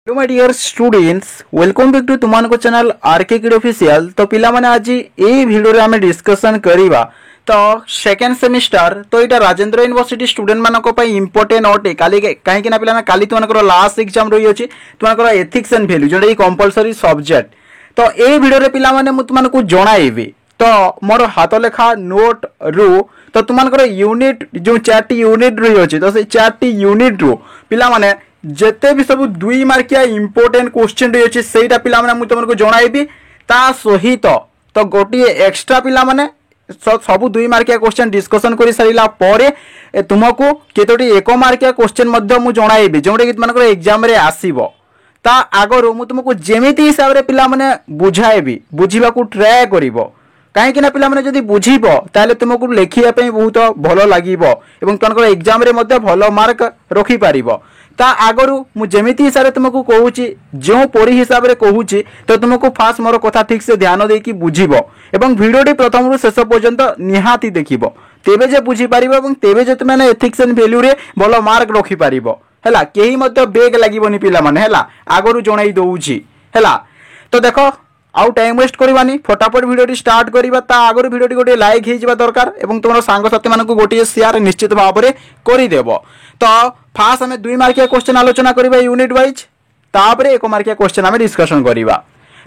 Hello my dear students, welcome back to तुमको channel RK kid official. तो पिला माने आज ये वीडियो रे हमें डिस्कशन करिबा तो सेकेंड सेमिस्टर तो इटा राजेंद्र यूनिवर्सिटी स्टूडेंट मानक पई इंपोर्टेंट अटे काली काहे कि ना पिला काली तुमनकर लास्ट एग्जाम रही अछि तुमनकर एथिक्स एंड वैल्यू जोटा कंपलसरी सब्जेक्ट। तो ए वीडियो रे पिला माने मु तुमनको जणाइबी तो मोर हाथ लेखा नोट रु तो तुमनकर यूनिट जो 4टी यूनिट रही अछि तो से 4टी यूनिट रु पिला माने जेते भी सब 2 मार्किया इंपोर्टेंट क्वेश्चन रही अछि सेटा पिला माने मु तुमको जणाइबी ता सहित तो गोटी एक्स्ट्रा पिला माने सब 2 मार्किया क्वेश्चन डिस्कशन करि सारिला परे तुमको केतोटी 1 मार्किया क्वेश्चन मध्य मु जणाइबी जोटे कि तुमनकर एग्जाम रे आसीबो ता आगरो मु तुमको जेमिति हिसाब रे पिला माने बुझाइबी बुझिबा को ट्राय करिवो कहीं कि ना पिला माने जदी बुझिबो ताले तुमको लेखिया पे बहुत भलो लागिवो एवं तुमनकर एग्जाम रे मध्य भलो मार्क रखि पारिबो। ता आगरू मु जेमिति हिसाब रे तुमको कहूची जो पढ़ी हिसाब रे कहूची तो तुमको फास्ट मोर कथा ठीक से ध्यान देकी बुझिबो एवं वीडियोटी प्रथम रु शेष पर्यंत निहाती देखिबो तेबे जे बुझी पारिबो एवं तेबे जे तुमने एथिक्स एंड वैल्यू रे भलो मार्क रखि पारिबो हैला केही मध्य बेग लागिबोनी पिला माने हैला आगरू जणाई दउची हैला। तो देखो आउ टाइम वेस्ट करवानी फटाफट वीडियो स्टार्ट करिबा ता आगरो वीडियो गोटे लाइक हे जिबा दरकार एवं तुमर सांग साथी मानकु गोटे शेयर निश्चित भाव में करि देबो। तो फास्ट हमें 2 मार्किया क्वेश्चन आलोचना करिबा यूनिट वाइज तापरे 1 मार्किया क्वेश्चन हमें डिस्कशन करिबा।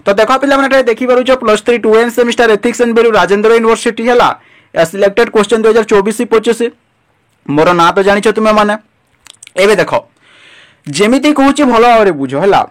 तो देखो पिला माने देखि पारुछ +3 2 semester ethics and value Rajendra university हैला सिलेक्टेड क्वेश्चन 2024-25 मोर ना तो जानिछ तुमे माने एबे देखो जेमिति कहूची भलो भाव बुझ हैला।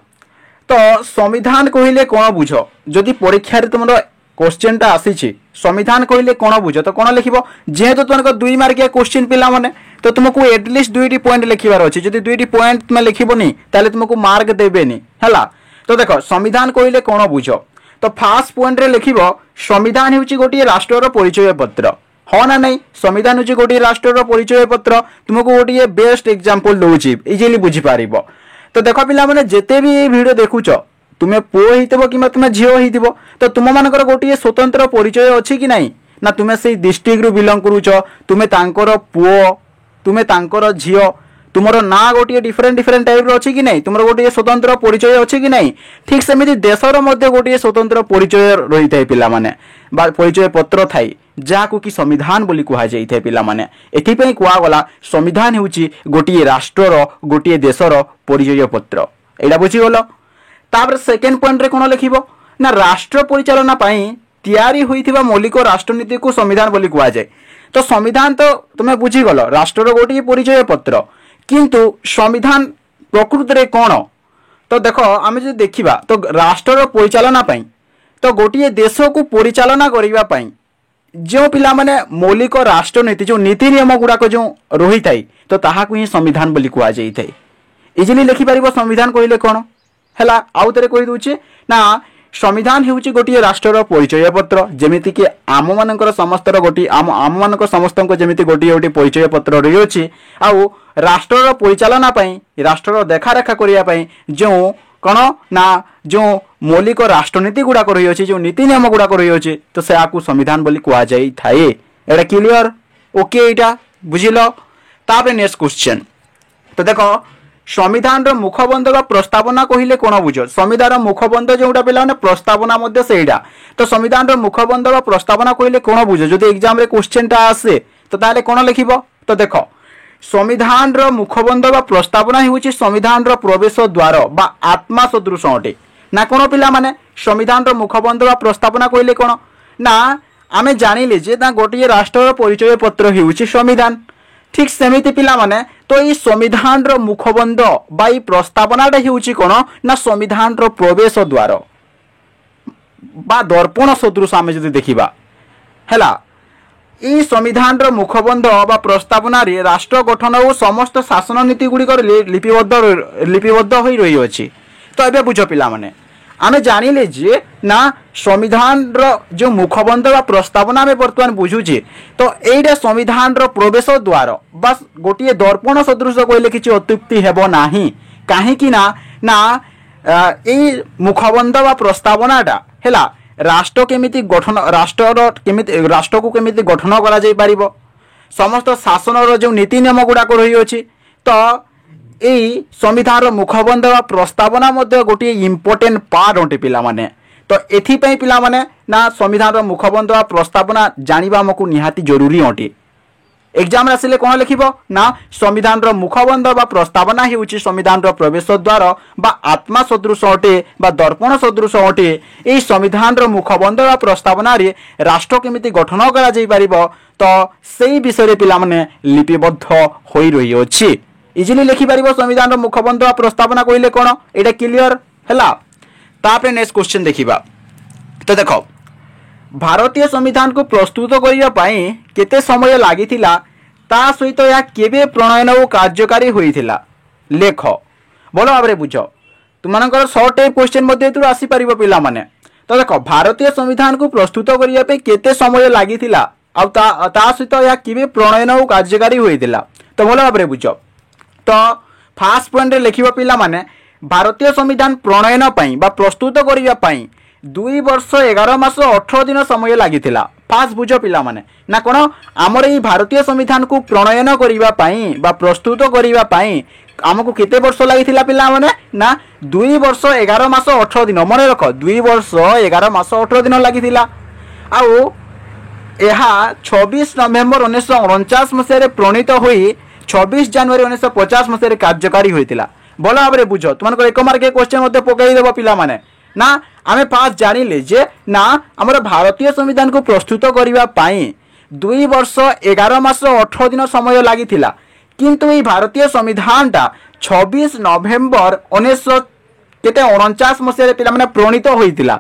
तो संविधान कहले कौन बुझ जदि परीक्षा रे तुमरो क्वेश्चन टा आसीछि संविधान कहले कौन बुझ तो कौन लिखिबो जेहेतु तुमको 2 मार्किया क्वेश्चन पिला माने तो तुमको एटलिस्ट 2टी पॉइंट लिखिबार अछि जदि 2टी पॉइंट तुम लिखिबोनी ताले तुमको मार्क देबेनी हैला। तो देखो संविधान कहले कौन बुझ तो फास्ट पॉइंट रे लिखिबो संविधान हेउची गोटी राष्ट्रर परिचय पत्र हो ना नहीं संविधान हेउची गोटी राष्ट्रर परिचय पत्र तुमको गोटी बेस्ट एग्जांपल दोउची इजीली बुझी पारिबो। तो देखो पिला माने जेते भी वीडियो देखुच तुम्हें पुओ हितबो कि तुम्हें झियो हितबो तो तुम मानकर गोटे स्वतंत्र परिचय अछि कि नहीं ना तुम्हें से डिस्ट्रिक्ट रु बिलोंग करूच तुम्हें तांकर पुओ तुम्हें तांकर झियो तुमरो ना गोटे डिफरेंट डिफरेंट टाइप रो अछि कि नहीं तुमरो गोटे स्वतंत्र परिचय अछि कि नहीं ठीक सेमिति देशर मध्य गोटे स्वतंत्र परिचय रही थाए पिला माने बा परिचय पत्र थाई जाको कि संविधान बोली कुहा जाई थाए पिला माने एथि पई कुआ गला संविधान हेउची गोटे राष्ट्रर गोटे देशर परिचय पत्र एडा बुझी गलो। तापर सेकंड पॉइंट रे कोन लिखिबो ना राष्ट्र परिचालना पई तैयारी होइथिबा मौलिक राष्ट्रनीति को संविधान बोली कुहा जाय। तो संविधान तो तुम्हें बुझी गलो राष्ट्रर गोटे परिचय पत्र किंतु संविधान प्रकृत रे कोन तो देखो आमे जे देखिबा तो राष्ट्रर परिचालना पई तो गोटे देश को परिचालना करिबा पई जो पिला माने मौलिक राष्ट्रनीति जो नीति नियम गुड़ाक जो रही थाई तो ताहाकु ही संविधान बोली कुआ जाई थाई इजिली लिखि पारिबो संविधान कहले कोन हैला। आउ तरे कहि दोछि ना संविधान हेउची गोटे राष्ट्रर परिचय पत्र जेमिति कि आम मानकर समस्तर गोटी आम मानकर समस्तक जेमिति गोटी गोटी परिचय पत्र रही अछि आउ राष्ट्रर परिचालना पई राष्ट्रर देखा रेखा करिया पई जो कोन ना जो मौलिक राष्ट्रनीति गुड़ाक रही अछि जो नीति नियम गुड़ाक रही अछि तो से आकु संविधान बोली कुआ जाई थाए एटा क्लियर ओके एटा बुझिलो। तापर नेक्स्ट क्वेश्चन तो देखो संविधान रो मुखबंध बा प्रस्तावना कहिले कोन बुझ संविधान रो मुखबंध जोटा पिला ने प्रस्तावना मध्ये सेइडा तो संविधान रो मुखबंध बा प्रस्तावना कहिले कोन बुझ जदि एग्जाम रे क्वेश्चन टा आसे तो ताले कोन लिखिबो तो देखो संविधान रो मुखबंध बा प्रस्तावना हेउची संविधान रो प्रवेश द्वार बा आत्मा सदृश अटे ना कोन पिला माने संविधान रो मुखबंध बा प्रस्तावना कहिले कोन ना आमे जानिले जे ना गोटे राष्ट्रर परिचय पत्र हेउची संविधान ठीक सेमिति पिला माने तो ई संविधान रो मुखबंध बा ई प्रस्तावनाटा हेउची कोन ना संविधान रो प्रवेश द्वार बा दर्पण सदृश आमे जदि देखिबा हैला ई संविधान रो मुखबंध बा प्रस्तावना रे राष्ट्र गठन और समस्त शासन नीति गुडी कर लिपिबद्ध होई रही अछि। तो एबे बुझ पिला माने आमे जानिले जे ना संविधान रो जो मुखबंध बा प्रस्तावना में वर्तमान बुझुचे तो एइडा संविधान रो प्रवेश द्वार बस गोटिए दर्पण सदृश कहले किछि अत्युक्ति हेबो नाही काहे कि ना ना एई मुखबंध बा प्रस्तावनाटा हैला राष्ट्र केमिति गठन राष्ट्र को केमिति गठन करा जाई पारिबो समस्त शासन रो जो नीति नियम गुडा को रही अछि तो এই संविधान मुखबंध वा प्रस्तावना मध्य गोटे इम्पोर्टेंट पार्ट अटे पिला माने तो एथिपाई पिला माने ना संविधान मुखबंध वा प्रस्तावना जानिबा हमकु निहाती जरूरी अटे एग्जाम आसिले कौन लिखिब ना संविधान मुखबंध बा प्रस्तावना हेउची संविधान प्रवेश द्वार बा आत्मा सदृश अटे बा दर्पण सदृश अटे यही संविधान मुखबंध बा प्रस्तावना रे राष्ट्र केमिति गठन करा जाई परिबो तो सेही विषय पिला माने लिपिबद्ध होई रही अछि इजिली लिखि परिबो संविधान मुखबंध बा प्रस्तावना कहिले कोन एटा क्लियर हैला तापरे नेक्स्ट क्वेश्चन देखिबा तो देखो भारतीय संविधान को प्रस्तुत करने केते समय लागिथिला ता सहित या केबे प्रणयन और कार्यकारी होइथिला लेख बोलो भाबरे बुझ तुमनकर शॉर्ट टाइप क्वेश्चन मध्ये तुर आसी परिबो पिला माने तो देखो भारतीय संविधान को प्रस्तुत करने पे केते समय लागिथिला आ ता सहित या केबे प्रणयन और कार्यकारी होइथिला तो बोलो भाबरे बुझ तो फास्ट पॉइंट रे लिखिबो पिला माने भारतीय संविधान प्रणयन पई बा प्रस्तुत करने पई 2 वर्ष 11 मास 18 दिन समय लागिथिला फास्ट बुझ पिला माने ना कोन हमर ई भारतीय संविधान को प्रणयन करिबा पई बा प्रस्तुत करिबा पई हमकु केते वर्ष लागिथिला पिला माने ना 2 वर्ष 11 मास 18 दिन मने रख 2 वर्ष 11 मास 18 दिन लागिथिला आउ एहा 26 नवेम्बर 1949 मसिया रे प्रणीत होई 26 जनवरी 1950 मसिया रे कार्यकारी होइतिला बोला भाबरे बुझ तुमनको एक मार्क क्वेश्चन मध्ये पकई देबो पिला माने ना आमे पास जानिले जे ना हमर भारतीय संविधान को प्रस्तुत करिबा पाई 2 वर्ष 11 मास 18 दिन समय लागिथिला किंतु ई भारतीय संविधान टा 26 नवेम्बर 1949 मसिया रे पिला माने प्रणीत होइतिला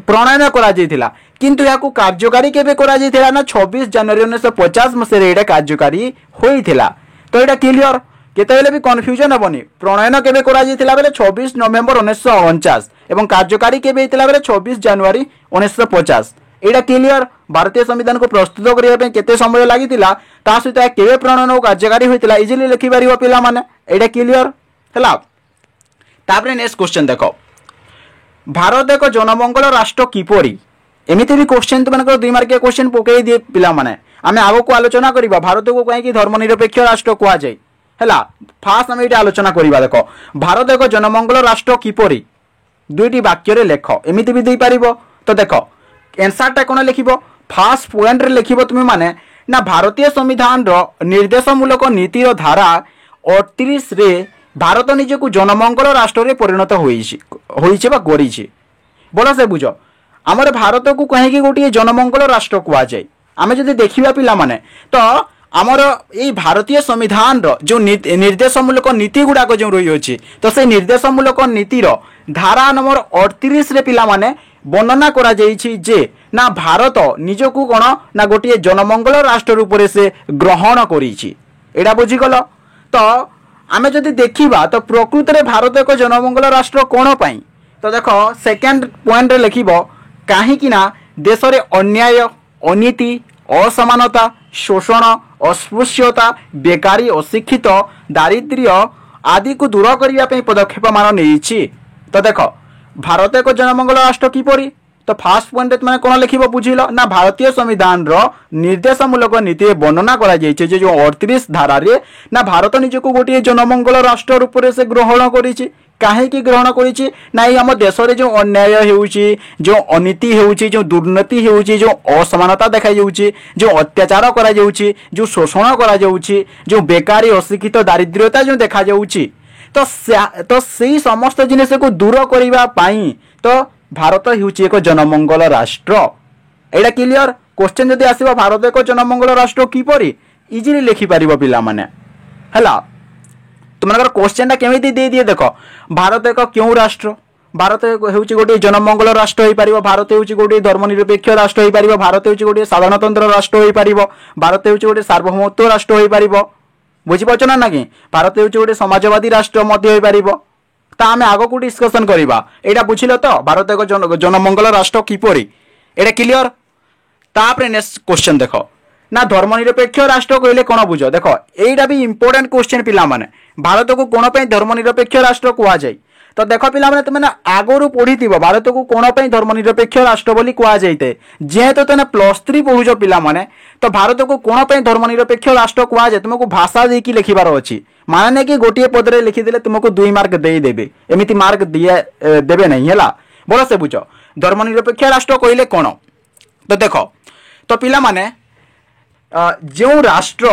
प्रणयन करा जाइतिला किंतु याकू कार्यकारी केबे करा जाइतिला ना 26 जनवरी 1950 मसिया रे एटा कार्यकारी होइतिला तो एटा क्लियर केतेबेले भी कन्फ्यूजन हेबनी प्रणयन केबे करा जाइतिला बेले 26 नवेम्बर 1949 एवं कार्यकारी केबे हेतिला बेले 26 जनवरी 1950 एटा क्लियर भारतीय संविधान को प्रस्तुत करिया पे केते समय लागितिला ता सहित केबे प्रणयन और कार्यकारी होइतिला इजिली लिखि परिबो पिला माने एटा क्लियर हला तापरे नेक्स्ट क्वेश्चन देखो भारत एक जनमंगल राष्ट्र किपरि एमिति भी क्वेश्चन तुमनको 2 मार्किया क्वेश्चन पकई दिए पिला माने आमे आगो को आलोचना करिबा भारत को कहि कि धर्मनिरपेक्ष राष्ट्र कुआ जाय हैला फास्ट आमे एटा आलोचना करिबा देखो भारत एक जनमंगल राष्ट्र किपरि दुईटी वाक्य रे लेख एमिति भी दे पारिबो तो देखो आंसर टा कोन लिखिबो फास्ट पॉइंट रे लिखिबो तुमे माने ना भारतीय संविधान रो निर्देशमूलक नीति रो धारा 38 रे भारत निजको जनमंगल राष्ट्र रे परिणत होईछि बा गरिछि बोला से बुझो हमर भारत को कहि कि गोटी जनमंगल राष्ट्र कुआ जाय आमे जदि देखिबा पिला माने तो आमर ये भारतीय संविधान रो जो निर्देशमूलक नीति गुड़ाक जो रही अछि तो से निर्देशमूलक नीतिर धारा नंबर 38 रे पिला माने वर्णना करा जाइछि जे ना भारत निजको कोन ना गोटे जनमंगल राष्ट्र रूप से ग्रहण करिछि एडा बुझी गलो तो आमे जदि देखिबा तो प्रकृत रे भारत एक जनमंगल राष्ट्र कोन पई तो देखो सेकंड पॉइंट रे लिखिबो काहे कि ना देश रे अन्याय अनीति असमानता शोषण अस्पृश्यता बेकारी अशिक्षित दारिद्र्य आदि को दूर करने पदक्षेप मान नहीं तो देख भारत एक जनमंगल राष्ट्र किपरि तो फास्ट पॉइंट तुम कौन लिख बुझिल ना भारतीय संविधान रो निर्देशमूलक नीति वर्णना करा जाइछे जो 38 धारा रे ना भारत निजको गोटे जनमंगल राष्ट्र रूप से ग्रहण करिछि काहे कि ग्रहण करिछि ना हम देश रे जो अन्याय हेउछि जो अनीति हेउछि जो दुर्नीति हेउछि जो असमानता देखा जाउछि जो अत्याचार करा जाउछि जो शोषण करा जाउछि जो बेकारी अशिक्षित दारिद्र्यता जो देखा जाउछि तो सेही समस्त जिनिस को दूर करिबा पाई तो भारत हेउछि एक जनमंगल राष्ट्र एटा क्लियर क्वेश्चन जदि आसीबा भारत एक जनमंगल राष्ट्र किपरि इजिली लिखि परिबो पिला माने हला तुमनकर क्वेश्चन टा केमिति दे दिए देखो भारत एक क्यों राष्ट्र भारत हेउछि गोटे जनमंगल राष्ट्र होई परिबो भारत हेउछि गोटे धर्मनिरपेक्ष राष्ट्र होई परिबो भारत हेउछि गोटे साधारणतंत्र राष्ट्र होई परिबो भारत हेउछि गोटे सार्वभौमत्व राष्ट्र होई परिबो बुझि पाछ ना कि भारत हेउछि गोटे समाजवादी राष्ट्र मध्य होई परिबो ता आमे आगो को डिस्कशन करिबा एटा बुझिलो तो भारत एक जनमंगल राष्ट्र किपरि एटा क्लियर तापरे नेक्स्ट क्वेश्चन देखो ना धर्मनिरपेक्ष राष्ट्र कहले कोन बुझो देखो एटा भी इंपोर्टेंट क्वेश्चन पिला माने भारत को कोन पे धर्मनिरपेक्ष राष्ट्र कुआ जाय तो देख पिला माने तुमने आगरू पढ़ी भारत को कौन पर धर्मनिरपेक्ष राष्ट्र बोली कह जाए जेहेतु तुमने +3 पढ़ुच पिला माने तो भारत को कौन पर धर्मनिरपेक्ष राष्ट्र कह जाए तुमको भाषा देकी लिखिबार अच्छी माने कि गोटे पदरे लिखिदे तुमको 2 मार्क देदेवे एमती मार्क देवे नहीं है बोल से बुझ धर्मनिरपेक्ष राष्ट्र कहले कौन तो देख तो पिला माने जो राष्ट्र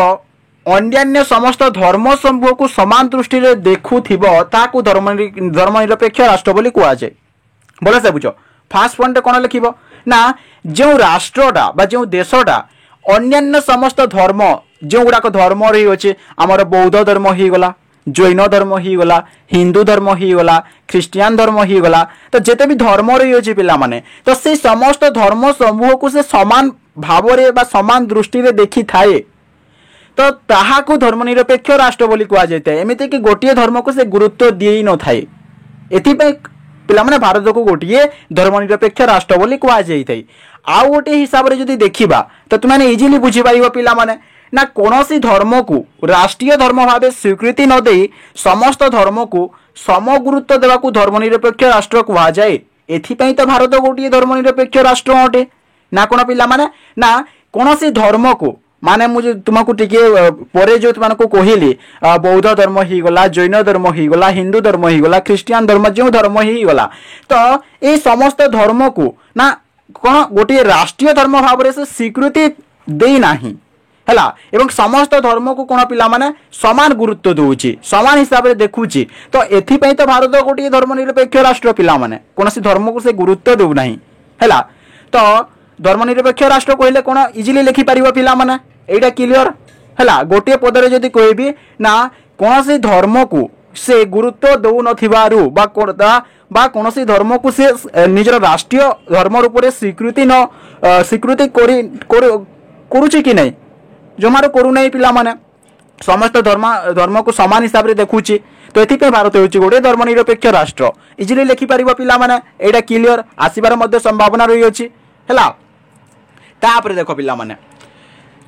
अन्यान्य समस्त धर्म समूह को समान दृष्टि देखुथिबो ताकू धर्मनिरपेक्ष राष्ट्र बोली कह जाए बोले से बुझ फास्ट पॉइंट कौन लिखिबो ना जो राष्ट्रटा बा जो देशटा अन्यान्य समस्त धर्म जो गुड़ाक धर्म रही अच्छे आमर बौद्ध धर्म हो गला जैन धर्म हो गला हिंदू धर्म हो गला ख्रिस्टियान धर्म हो गला तो जिते भी धर्म रही अच्छे पिला माने तो से समस्त धर्म समूह को से समान भाव बा समान दृष्टि देखी थाए तो ताहाकू धर्मनिरपेक्ष राष्ट्र बोली कह जाए एमती कि गोटे धर्म को से गुरुत्व दी न थाए एथिपाई पिला माने भारत को गोटे धर्मनिरपेक्ष राष्ट्र बोली कह जाए आउ गोटे हिसाब से जदि देखा तो तुमने इजिली बुझीपार पिला माने ना कौनसी धर्म को राष्ट्रीय धर्म भाव स्वीकृति न दे समस्त धर्म को सम गुरुत्व देवाकू धर्मनिरपेक्ष राष्ट्र कह जाए एथिपाई तो भारत गोटे धर्मनिरपेक्ष राष्ट्र अटे ना कौन पिला माने ना कौनसी धर्म को माने मुझे तुमको टिके परे जो तुमको कहली बौद्ध धर्म हो गला जैन धर्म हो गला हिंदू धर्म हो गला ख्रिस्टियान धर्म जो धर्म हो गला तो ये समस्त धर्म को ना कौन गोटे राष्ट्रीय धर्म भाव से स्वीकृति देना हैला एवं समस्त धर्म को कौन पिला माने समान गुरुत्व दूची समान हिसाब से देखुची तो एथिपाई तो भारत गोटे धर्मनिरपेक्ष राष्ट्र पिला माने कौन धर्म को से गुरुत्व दे ना हैला तो धर्मनिरपेक्ष राष्ट्र कहले कौन इजिली लिखि पारिबो पिला माने एटा क्लियर हैला गोटे पदरे जदि कहबी ना कौन सी धर्म को से गुरुत्व दौ नथिबारु बा कौन सी धर्म को से निजर राष्ट्रीय धर्म रूप से स्वीकृति करुची कि नहीं जमार करू नहीं पिला माने समस्त धर्म को समान हिसाब से देखुची तो एथिपे भारत होची गोटे धर्मनिरपेक्ष राष्ट्र इजिली लिखि पारिबो पिला माने एटा क्लियर आसीबार मध्य संभावना रही अछि हैला तापर देखो पिला माने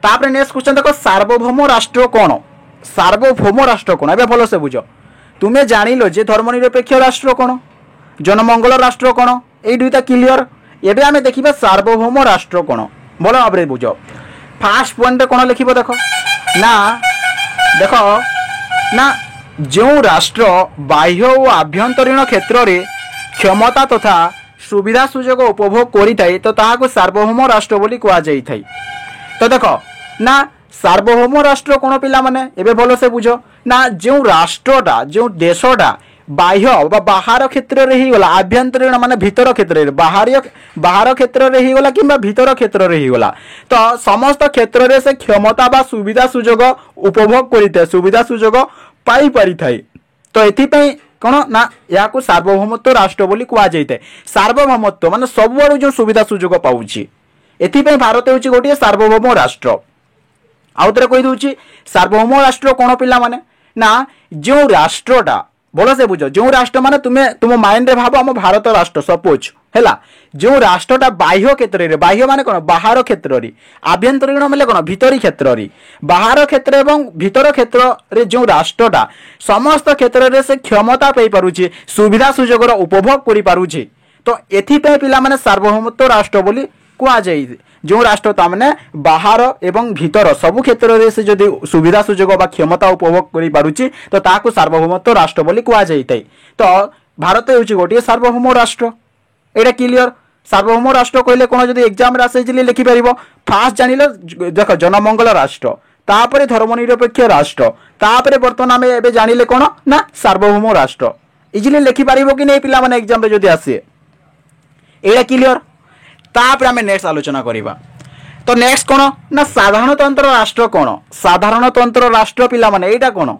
तापर नेक्स्ट क्वेश्चन देखो सार्वभौम राष्ट्र कौन सार्वभौम राष्ट्र कौन ए भलो से बुझ तुम्हें जानिलो जे धर्मनिरपेक्ष राष्ट्र कौन जनमंगल राष्ट्र कौन ए दुईटा क्लियर एबे आमे देखिबा सार्वभौम राष्ट्र कौन भलो भाबरे बुझ फास्ट पॉइंट कौन लिखिबो देखो ना देखो ना जो राष्ट्र बाह्य और आभ्यंतरीण क्षेत्र रे क्षमता तथा सुविधा सुजोग उपभोग करिथाय तो ताहाको सार्वभौम राष्ट्र बोली कह जाइथाय तो देखो ना सार्वभौम राष्ट्र कौन पिला माने एबे भलो से बुझो ना जो राष्ट्रटा जो देशटा बाह्य बा बाहर क्षेत्र रे ही गला आभ्यंतरीण माने भीतर क्षेत्र रे बाहर क्षेत्र रे ही गला किंबा भीतर क्षेत्र रे ही गला तो समस्त क्षेत्र रे से क्षमता बा सुविधा सुजोग उपभोग करिथाय सुविधा सुजोग पाई परिथाय तो एथिपई कौन ना या सार्वभौमत्व राष्ट्र बोली कह जाए सार्वभौमत्व माने सब आड़ जो सुविधा सुजोग पाउछि एथिपई भारत होछि गोटे सार्वभौम राष्ट्र आउ थे कही दूची सार्वभौम राष्ट्र कौन पिला माने ना जो राष्ट्रटा बोलो से बुझ जो राष्ट्र माने तुम माइंड रे भाव आम भारत राष्ट्र सपोज हैला जो राष्ट्रटा बाह्य क्षेत्र रे बाह्य माने कौन बाहर क्षेत्र रे आभ्यंतरीण माने कौन भीतरी क्षेत्र रे बाहर क्षेत्र एवं भीतर क्षेत्र रे जो राष्ट्रटा समस्त क्षेत्र रे से क्षमता पाई पारुछि सुविधा सुजोग उपभोग करि पारुछि तो एथिपे पिला माने सार्वभौमत्व राष्ट्र बोली कह जाए जो राष्ट्र तामने बाहर एवं भीतर सबु क्षेत्र रे से जदि सुविधा सुजोग बा क्षमता उपभोग करि पारुछि तो ताकू सार्वभौमत्व राष्ट्र बोली कह जाइतै तो भारत होछि गोटे सार्वभौम राष्ट्र एटा क्लियर सार्वभौम राष्ट्र कहले कोन जदि एग्जाम रे आसे इजिली लिखि परिबो फास्ट जानिलो देखो जनमंगल राष्ट्र तापरे धर्मनिरपेक्ष राष्ट्र तापरे वर्तमान आमे एबे जानिले कोन ना सार्वभौम राष्ट्र इजिली लिखि परिबो कि नै पिला माने एग्जाम रे जदि आसे एटा क्लियर तापर आमे नेक्स्ट आलोचना करिबा तो नेक्स्ट कोन ना साधारणतंत्र राष्ट्र कोन साधारणतंत्र राष्ट्र पिला माने एटा कोन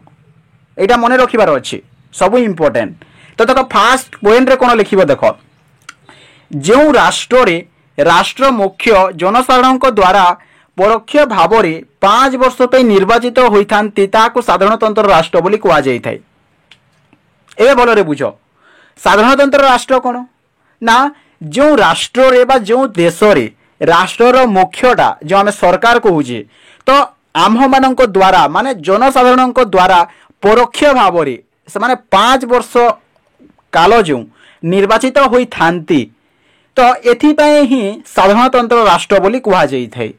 एटा मने रखिबार अछि सब इंपोर्टेंट तो देखो फास्ट पॉइंट रे कोन लिखिबो देखो जो राष्ट्र रे राष्ट्र मुख्य जनसाधारण द्वारा परोक्ष भाव रे 5 वर्ष पे निर्वाचित होइथांती ताको साधारणतंत्र राष्ट्र बोली कह जाइथाय एबे भलो रे बुझो साधारणतंत्र राष्ट्र कोन ना जो राष्ट्र रे बा जो देश रे राष्ट्र मुख्यटा जो आम सरकार कहूचे तो आम मान द्वारा माने जनसाधारण द्वारा परोक्ष भाव से माने 5 वर्ष काल जो निर्वाचित होई थांती तो एथिपाई ही साधारणतंत्र राष्ट्र बोली कुहा जाई थाई।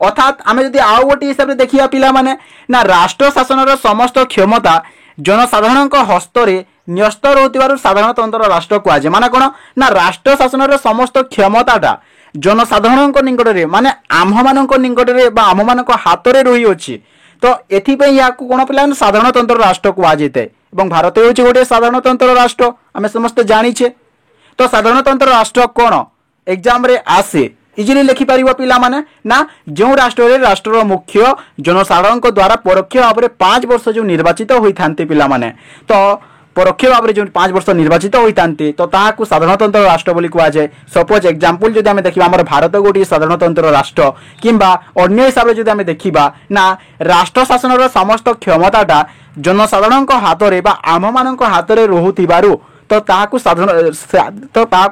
अर्थात आम जदि आउ गोटे हिसाब से देखिया पिला माने ना राष्ट्र शासन समस्त क्षमता जनसाधारण हस्तरे न्यस्त रोथिबारु साधारणतंत्र राष्ट्र कुहा जाय। माने कोन ना राष्ट्र शासन समस्त क्षमताटा जनसाधारण निकटरे माने आम मान निकटरे बा आम मान हाथ में रही अच्छी तो एथिपाई या कौन पिला साधारणतंत्र राष्ट्र कुहा जाए। भारत हूँ गोटे साधारणतंत्र राष्ट्र आम समस्ते जानीचे। तो साधारणतंत्र राष्ट्र कौन एग्जाम रे आसे इजिली लिखिपर पिला माने ना जो राष्ट्र रे राष्ट्र मुख्य जनसाधारण द्वारा परोक्ष भाव में 5 वर्ष जो निर्वाचित होता पिला माने तो परोक्ष भाव में जो 5 वर्ष निर्वाचित होता तो ताकू साधारणतंत्र राष्ट्र बोली कुहा जाए। सपोज एग्जांपल जदि आम देखा आम भारत गोटे साधारणतंत्र राष्ट्र किंबा अन्य हिसाब से जदि आम देखा ना राष्ट्र शासन समस्त क्षमताटा जनसाधारण हाथ में आम मान हाथ में रोहुथिबारु तो ताकू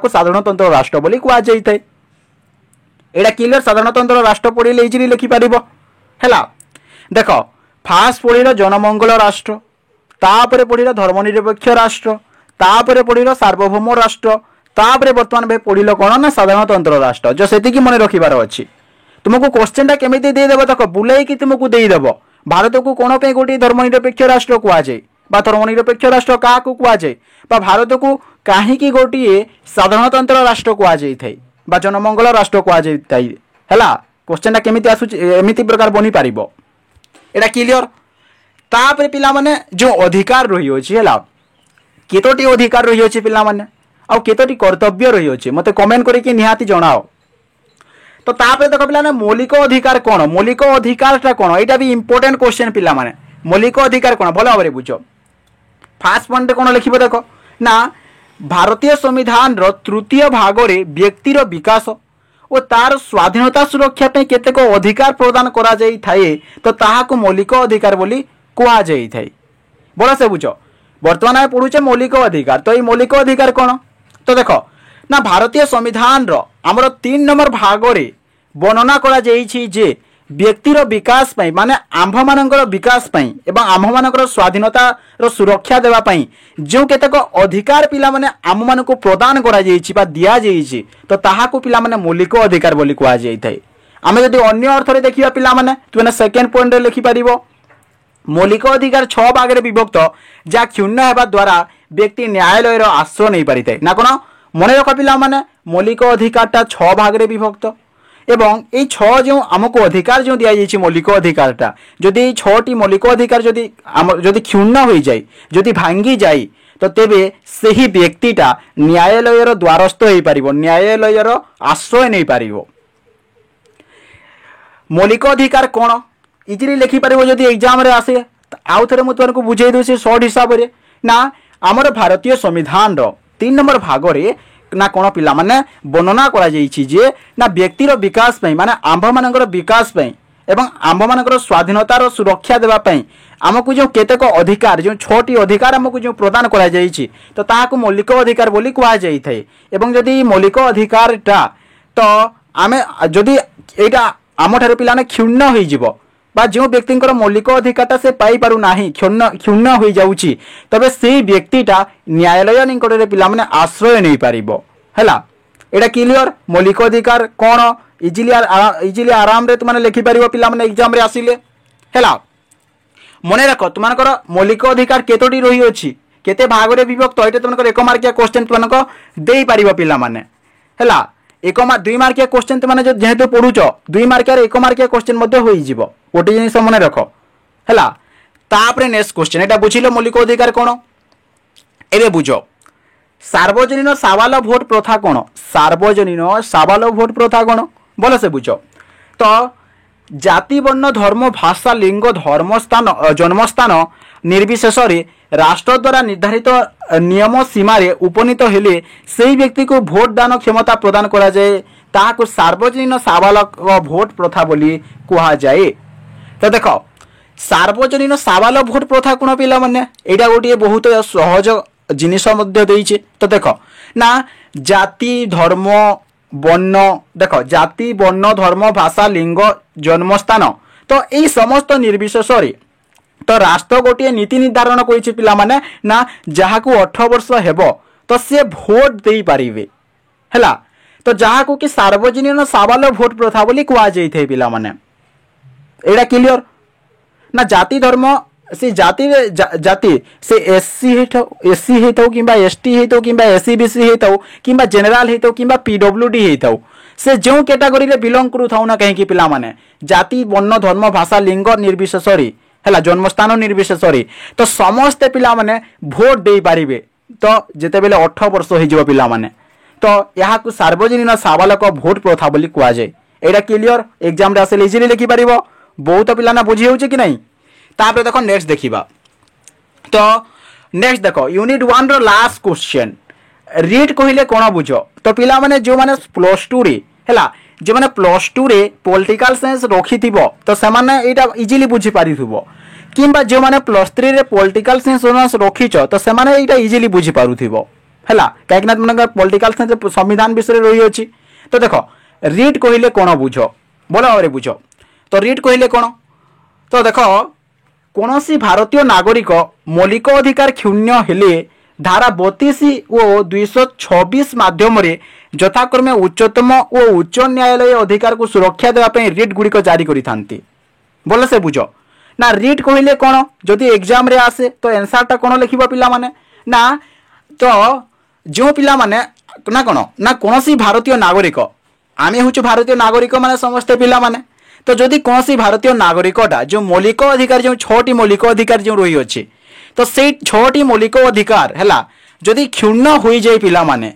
साधारणतंत्र राष्ट्र बोली कुहा जाए। एटा क्लियर साधारणतंत्र राष्ट्र पढ़ले इजिली लिखिपर है। देख फास्ट पढ़ल जनमंगल राष्ट्र तापर पढ़ल धर्मनिरपेक्ष राष्ट्र तापर पढ़ल सार्वभौम राष्ट्र तापर बर्तमान भाई पढ़ल कौन ना साधारणतंत्र राष्ट्र जो से मन रखिबार अच्छी। तुमको क्वेश्चन टा केमी देदेव देख बुलाई तुमको देदेव भारत को कौन पे गोटे धर्मनिरपेक्ष राष्ट्र कुहा जाए धर्मनिरपेक्ष राष्ट्र क्या कुहा जाए भारत को कहीं गोटे साधारणतंत्र राष्ट्र कुहा जाए जनमंगल राष्ट्र कुहा जाए है। क्वेश्चन केमी एमती प्रकार बनी पार एटा क्लियर। तापर पिला माने जो अधिकार रही अछि है केतोटी अधिकार रही अछि पिला माने आ केतोटी कर्तव्य रही अछि मते कमेंट करके निहाती जणाओ। तो तापर देख पिला ने मौलिक अधिकार कौन मौलिक अधिकारटा कौन एटा भी इंपोर्टेंट क्वेश्चन पिला माने मौलिक अधिकार कौन भल भाव बुझ। फास्ट पॉइंट कौन लिखिबो देख ना भारतीय संविधान तृतीय भागरे व्यक्तिर विकास और तार स्वाधीनता सुरक्षा पे केतेक अधिकार प्रदान करा जाई थाए तो ताहाको मौलिक अधिकार बोली कुहा जाई थाए। बड़ा से बुझ वर्तमान आम पढ़ुचे मौलिक अधिकार तो ये मौलिक अधिकार कौन तो देख ना भारतीय संविधान आमर 3 नंबर भागरे वर्णना करा जाइछि जे व्यक्तिर विकास पाई माने आंभ मानकर विकास पाई एवं आंभ मानकर स्वाधीनता सुरक्षा देवा पाई जो केतक अधिकार पिला माने आम मान को प्रदान करा जाइछि बा दिया जाइछि तो ताहाको पिला माने मौलिक अधिकार बोली कुहा जाई थाए। आमे जदि अन्य अर्थ रे देखिबा पिला माने तुमने सेकंड पॉइंट रे लिखि परिबो मौलिक अधिकार 6 भाग रे विभक्त जा क्षुण्ण हेबा द्वारा व्यक्ति न्यायालय रो आश्रय नहीं पारि थाए ना कोन मने रख पिला माने मौलिक अधिकारटा 6 भाग रे विभक्त एवं ये 6 जो आमको अधिकार जो दिया जाइए मौलिक अधिकारटा जदि 6टी मौलिक अधिकार जदि क्षुण्ण हो जाए जदि भांगी जाए तो तेबे सही व्यक्तिटा न्यायालय द्वारस्थ हो पार न्यायालय आश्रय नहीं पार। मौलिक अधिकार कौन इजिली लिखिपर जदि एग्जाम रे आसे आउ थे मुझे तुमको बुझे दूसरी सर्ट हिसाब से ना आमर भारतीय संविधान 3 नंबर भागरे ना कौन पिला माने वर्णना करा जाइछि जे ना व्यक्तिर विकास पई माने आंभ मानकर विकास पई एवं आंभ मानकर स्वाधीनतार सुरक्षा देवा पई आमको जो केतेक अधिकार जो 6टी अधिकार आमको जो प्रदान करा जाइछि तो ताहाको मौलिक अधिकार बोली कुहा जाई थाए। एवं जदि मौलिक अधिकारटा तो आमे जदि एटा आम ठारे पिला ने क्षुण्ण होई जिवो बा जो व्यक्ति मौलिक अधिकारटा से पाई पारु नाही क्षुण्ण हो जाउछि तबे से व्यक्तिटा न्यायालय निकट रे पिला माने आश्रय नहीं पारिबो हैला। एटा क्लियर मौलिक अधिकार कौन इजिली आराम रे तुमने लिखि पारिबो पिला माने एग्जाम रे आसिले हैला। मने रख तुमनकर मौलिक अधिकार केतोटी रही अछि केते भाग रे विभक्त एटा तुमनकर 1 मार्किया क्वेश्चन तुमनको देई पारिबो पिला माने हैला। 2 मार्किया क्वेश्चन तुमने जेहेतु पढुच 2 मार्किया 1 मार्किया क्वेश्चन मध्ये होई जिवो गोटे जिनिस मन रख हैला। तापरे नेक्स्ट क्वेश्चन एटा बुझिलो मौलिक अधिकार कौन एबे बुझो सार्वजनीन साबाल भोट प्रथा कौन सार्वजनीन साबाल भोट प्रथा कौन बोल से बुझ। तो जाति वर्ण धर्म भाषा लिंग धर्मस्थान जन्मस्थान निर्विशेष राष्ट्र द्वारा निर्धारित नियम सीमार उपनीत हेले से व्यक्ति को भोट दान क्षमता प्रदान करा जाए ताहाको सार्वजनीन साबालक भोट प्रथा बोली कुहा जाए। तो देख सार्वजनीन साबाल भोट प्रथा कौन पिला माने एटा गोटे बहुत सहज जिनिस मध्य देइछे। तो देख ना जाति धर्म वर्ण देख जाति वर्ण धर्म भाषा लिंग जन्मस्थान तो यही समस्त निर्विशेष तो राष्ट्र गोटे नीति निर्धारण करिछि पिला माने ना जहाकू 18 वर्ष हेबो तो से भोट दे पारिबे हैला। तो जहाकू कि सार्वजनिक साबाल भोट प्रथा बोली कुआ जाइथे पिला माने एडा क्लियर ना। जाति धर्म से जाति से एससी हेतौ किंबा एसटी हेतौ किंबा एससीबीसी हेतौ किंबा जनरल हेतौ किंबा पीडब्ल्यूडी हेतौ से जो कैटेगरी रे बिलोंग करू थाउ ना कहीं पिला माने जाति वर्ण धर्म भाषा लिंग निर्विशेषरी हैला जन्मस्थान निर्विशेषरी तो समस्त पिला माने भोट दे पारिबे। तो जेते बेले 18 वर्ष हो जिवो पिला माने तो यहाँ को सार्वजनिक साबालक भोट प्रथा बोली कुआ जाए। एटा क्लियर एग्जाम रे आसे इजीली लिखि पारिबो बहुत पिला ना बुझी होउचे कि नहीं। तापर देखो नेक्स्ट देखिबा तो नेक्स्ट देखो यूनिट 1 रो लास्ट क्वेश्चन रीड कहिले कोन बुझो तो पिला माने जो माने +2 रे हैला जे माने +2 रे पॉलिटिकल साइंस रखिथिबो तो से माने एटा इजीली बुझी पारिथिबो किंबा जो माने +3 रे पॉलिटिकल साइंस ऑनर्स रखिचो तो से माने एटा इजीली बुझी पारुथिबो हैला काहे ना तुमनकर पॉलिटिकल साइंस संविधान विषय रही अछि। तो देखो रीड कहिले कोन बुझो बोलो रे बुझो तो रीड कहिले कोन तो देखो कोनोसी भारतीय नागरिक मौलिक अधिकार क्षुण्य हेले धारा 32 और 226 माध्यम रे यथाक्रमे उच्चतम और उच्च न्यायालय अधिकार को सुरक्षा देवा पे रीट गुड़िक जारी करी थांती बोले से बुझो ना। रीट कहिले कोन जदि एग्जाम रे आसे तो आंसर टा कोन लिखिबो पिला माने ना तो जो पिला माने ना कोन ना कोनोसी भारतीय नागरिक आमे होछु भारतीय नागरिक माने समस्त पिला माने तो जदि कौन भारतीय नागरिकटा जो मौलिक अधिकार जो 6टी मौलिक अधिकार जो रही अच्छे तो से 6टी मौलिक अधिकार है जदि क्षुण्ण हो जाए पिला माने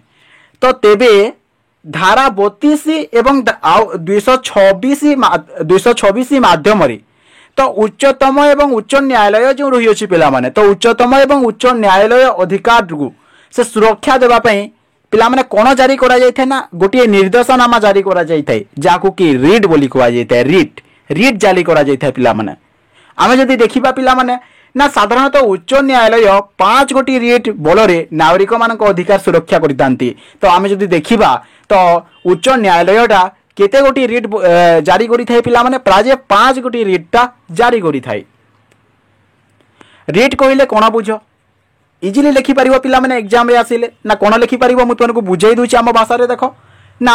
तो तेबे धारा 32 एवं 226 माध्यम तो उच्चतम एवं उच्च न्यायालय जो रही अच्छी पिला माने तो उच्चतम एवं उच्च न्यायालय अधिकार को से सुरक्षा देवा पिला माने कोन जारी करा जाय थे ना गोटे निर्देशनामा जारी करा जाय थे जाकू कि रीड बोली कुआ जाय थे रीड जारी करा जाय थे पिला माने। आमे जदि देखिबा पिला माने ना साधारणतः उच्च न्यायालय 5 गोटी रीड बलरे नागरिक मानक अधिकार सुरक्षा करितांती तो आमे जदि देखिबा तो उच्च न्यायालयटा केते गोटी रीड जारी करि थाए पिला माने प्राय 5 गोटी रीडटा जारी करि थाए। रीड कहिले कोन बुझो इजिली लिखि पारिबो पिला माने एग्जाम रे आसिले ना कोन लिखि पारिबो मु तुमको बुझाई दूची आम भाषा रे देखो ना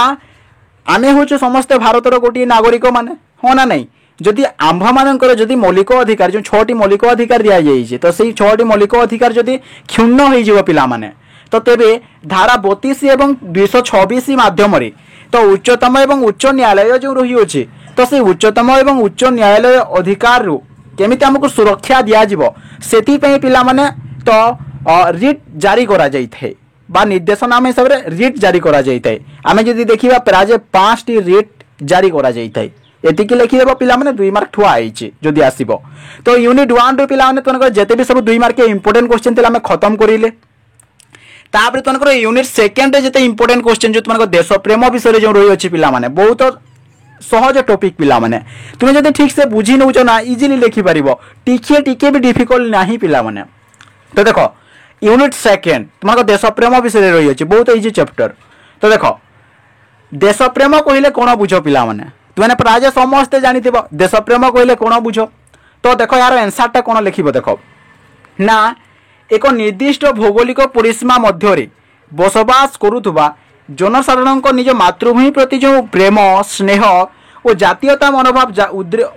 आमे होछु समस्त भारतर गोटी नागरिक माने हो ना नहीं जदि आंभ मानकर जदि मौलिक अधिकार जो 6टी मौलिक अधिकार दिया जाइए तो सही 6टी मौलिक अधिकार जदि क्षुण्ण हो जिवो पिला माने तो तेबे धारा 32 एवं 226 माध्यम रे तो उच्चतम एवं उच्च न्यायालय जो रही अछि तो से उच्चतम एवं उच्च न्यायालय अधिकार रु केमिति हमको सुरक्षा दिया जिवो सेति पई पिला माने तो रीट जारी करा जाई थे बा निर्देशनामा हिसाब रे रीट जारी करा जाई थे। आमे जदि देखिबा प्राय 5टी रीट जारी करा जाई थे एतिकी लिखि देबो पिला माने 2 मार्क ठुआ आइछि जदि आसीबो तो यूनिट 1 रो पिला माने तनकर जेते भी सब 2 मार्क के इंपोर्टेंट क्वेश्चन थिला हमें खत्म करिले। तापर तनकर यूनिट 2 रे जेते इंपोर्टेंट क्वेश्चन जो तनकर देश प्रेम विषय जो रही अछि पिला माने बहुत सहज टॉपिक पिला माने तुमे जदि ठीक से बुझी नउचो ना इजीली लिखि परिबो टिके भी डिफिकल्ट नाही पिला माने। तो देखो यूनिट 2 तुमको देश प्रेम विषय रही अच्छे बहुत इजी चैप्टर। तो देखो देश प्रेम कहले कौन बुझ पिला माने तुमने प्राय समस्ते जानी देश प्रेम कहले कौन बुझ तो देखो यार आंसरटा कौन लिखिबो देखो ना एक निर्दिष्ट भौगोलिक परिसीमा मध्य बसवास करुवा जनसाधारण निज मातृभूमि प्रति जो प्रेम स्नेह और जातीयता मनोभाव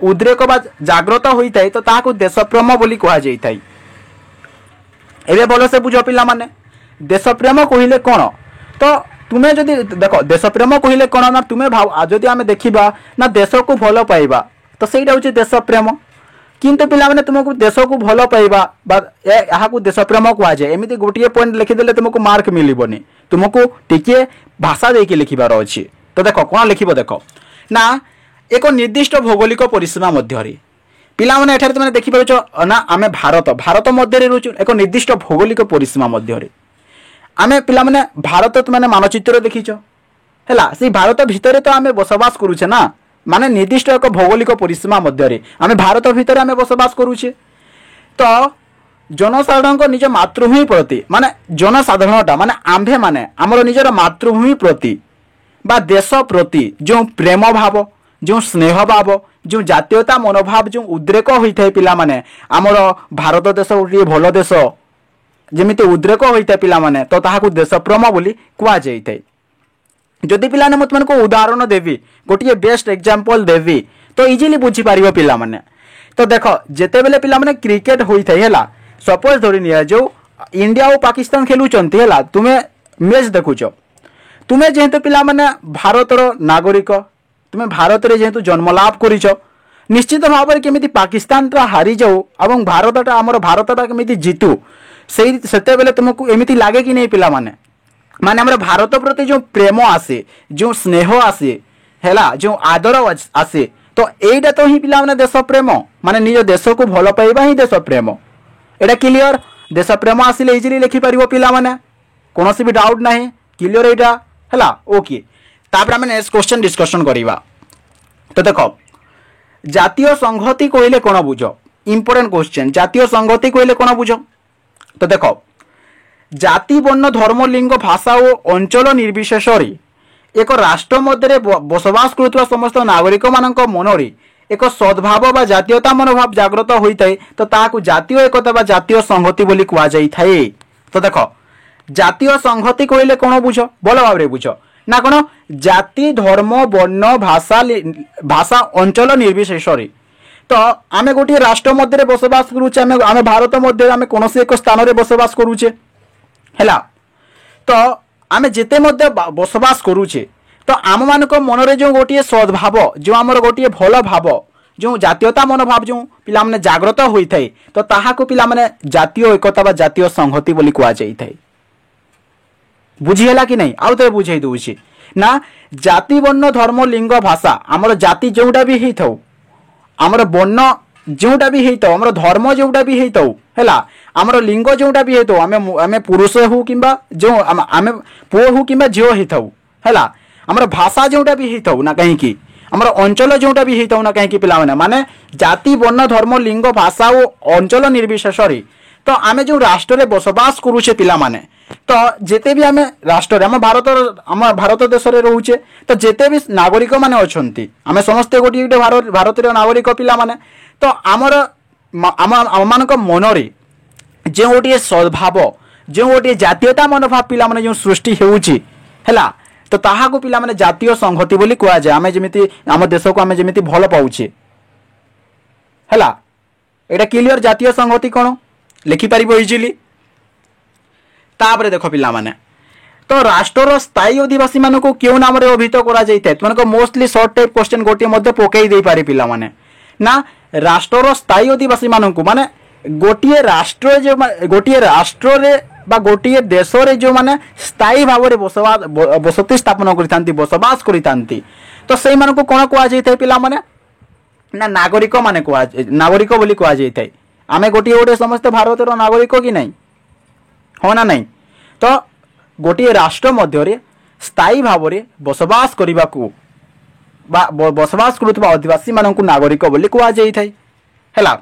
उद्रेक जाग्रत होता है तो ताकू देश प्रेम बोली कह जाए। एबे बोलो से बुझ पिला माने देश प्रेम कहले कौन तो तुम्हें जदि देखो देश प्रेम कहले कौन ना तुम्हें भाव जदि आमे देखिबा ना देश को भल पाइबा तो सेटा होची देश प्रेम किंतु पिला माने तुमको देश को भल पाइबा बा यहाँ को देश प्रेम कह जाए एमिति गोटे पॉइंट लिखिदेले तुमको मार्क मिलबनी तुमको टिके भाषा देके लिखिबार अछि। तो देखो कौन लिखिबो देखो ना एक निर्दिष्ट भौगोलिक परिसीमा मध्य पिला माने एठारे तुमने देखि पारुछ ना आमे भारत मध्य रे रहउछु एक निर्दिष्ट भौगोलिक परिसीमा मध्य रे आमे पिला माने भारत तुमने मानचित्र देखिछ हैला से भारत भितरे तो आमे बसवास करूछे ना माने निर्दिष्ट एक भौगोलिक परिसीमा मध्य रे आमे भारत भितरे आमे बसवास करूछे तो जनसाधारण को निज मातृभूमि प्रति माने जनसाधारणटा माने आम्भे माने हमर निजर मातृभूमि प्रति बा देश प्रति जो प्रेम भाव जो स्नेह भाव जो जातीयता मनोभाव जो उद्रेक होता है पिला माने आमर भारत देश गोटे भल देश जमी उद्रेक होता है पिला माने तो ताहाकू देशप्रेम बोली कुआ जाइए। जदि पिला ने तुमको उदाहरण देवी गोटे बेस्ट एग्जांपल देवी तो इजिली बुझीपार पिला माने। तो देख जिते बेले पिला माने क्रिकेट होता है सपोज धरी नि जो इंडिया और पाकिस्तान खेलुंट है तुम्हें मैच देखुच तुम्हें जेहेतु पिला माने भारतर नागरिक तुम्हें भारत में जेहेतु जन्मलाभ कर निश्चित भाव में केमी पाकिस्तान हारी जाऊ और भारतटा आमर भारतटा केमी जीतु से बेले तुमको एमती लगे कि नहीं पिला माने माने आमर भारत प्रति जो प्रेम आसे जो स्नेह आसे है जो आदर आसे तो यहीटा तो ही पिला माने देश प्रेम माने निज देश को भल पाइबा ही देश प्रेम एटा क्लियर। देश प्रेम आसिले इजिली लिखिपार पिला माने कौन भी डाउट ना क्लियर यहाँ है ओके। तापर आम नेक्स्ट क्वेश्चन डिस्कशन करवा। तो देख जातीय संहति कहले कौन बुझ इंपोर्टेंट क्वेश्चन जातीय संहति कहले कौन बुझ। तो देख जाति वर्ण धर्म लिंग भाषा और अंचल निर्विशेष एक राष्ट्र मध्य बसवास करुवा समस्त नागरिक मान मनरे एक सद्भाव बा जातीयता मनोभाव जागृत होता है तो ताकू जातीय एकता बा जातीय संहति बोली कुआ जाई थाए। तो देख जातीय संहति कहले कौन बुझ भल भाव में बुझ ना कौन जाति धर्म वर्ण भाषा भाषा अंचल निर्विशेष तो आम गोटे राष्ट्र मध्य बसवास करुचे आम भारत मध्य आम कौन एक स्थान में बसवास करुचे है तो आम जिते मध्य बसवास करुचे तो आम मान मनरे जो गोटे सद्भाव जो आमर गोटे भल भाव जो जातीयता मनोभाव जो पिला माने जागृत होता है तो ताहाको पिला माने जातीय एकता बा जातीय संहति बोली कुआ जाई थाए। बुझीला कि नहीं आउ थे बुझे दूसरी ना जाति वर्ण धर्म लिंग भाषा आमर जाति जोटा भी होता हो आमर वर्ण जोटा भी होता आमर धर्म जोटा भी होता है आमर लिंग जोटा भी होता आम पुरुष हो कि जो आम पुओ हो कि झील होता है आमर भाषा जोटा भी होता ना कहीं आमर अंचल जोटा भी होता ना कहीं पिला माने जाति वर्ण धर्म लिंग भाषा और अंचल निर्विशेष तो आम जो राष्ट्र में बसवास करुचे पिला माने तो जिते भी आम राष्ट्र आम भारत देश में रोचे तो जिते भी नागरिक माने अच्छे आम समस्ते गोटे गोटे भारत नागरिक पिला माने तो आमर आम मान मनरे जो गोटे सद्भाव जो गोटे जातीयता मनोभाव पिला माने जो सृष्टि होउची हैला तो ताहाको पिला माने जातीय संहति बोली कुआ जाए आम जमी आम देश को आम जमी भल पाउचे हैला एटा क्लियर जातीय संहति कौन लिखिपार इजिली। तापर देख पिला माने तो राष्ट्र स्थायी आदिवासी मान को क्यों नाम अभिहित करा मोस्टली शॉर्ट टाइप क्वेश्चन गोटे मध्य पकई दे पारे पिला माने ना राष्ट्र स्थायी आदिवासी मान को माने गोटे राष्ट्र जो गोटे राष्ट्र रे बा गोटे देश रे जो माने स्थायी भाव में बसति स्थापन करितांती बसवास करितांती तो सेई मान को कोन कुआ जाय पिला माने ना नागरिक माने कुआ नागरिक बोली कुआ जाय आमे गोटे गोटे समस्त भारत नागरिक कि नहीं हो ना नहीं तो गोटे राष्ट्र मध्य स्थायी भाव में बसवास करने को बसवास करुवा आदिवासी मानक नागरिक बोली कुआ जाई थाई हैला।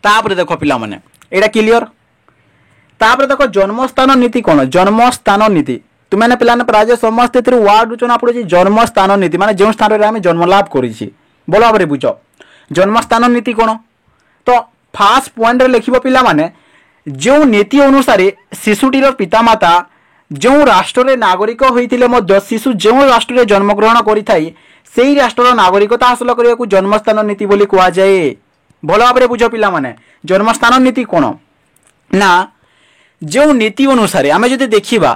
तापर देख पिला माने एटा क्लियर। तापर देख जन्मस्थान नीति कौन जन्मस्थान नीति तुमने पिलाने प्राय समस्ते वार्ड चना पड़े जन्मस्थान नीति माने जो स्थान में आम जन्मलाभ करिछि बोल भाव बुझ जन्मस्थान नीति कौन तो फास्ट पॉइंट लिखिबो पिला माने जो नीति अनुसार शिशुटीर पितामाता जो राष्ट्र रे नागरिक होइतिले मध्य शिशु जो राष्ट्र रे जन्मग्रहण करिथाई सेही राष्ट्र नागरिकता हासिल करिया को जन्मस्थान नीति बोली कुआ जाए भल भाव बुझ पिला माने जन्मस्थान नीति कौन ना जो नीति अनुसार आम जदि देखिबा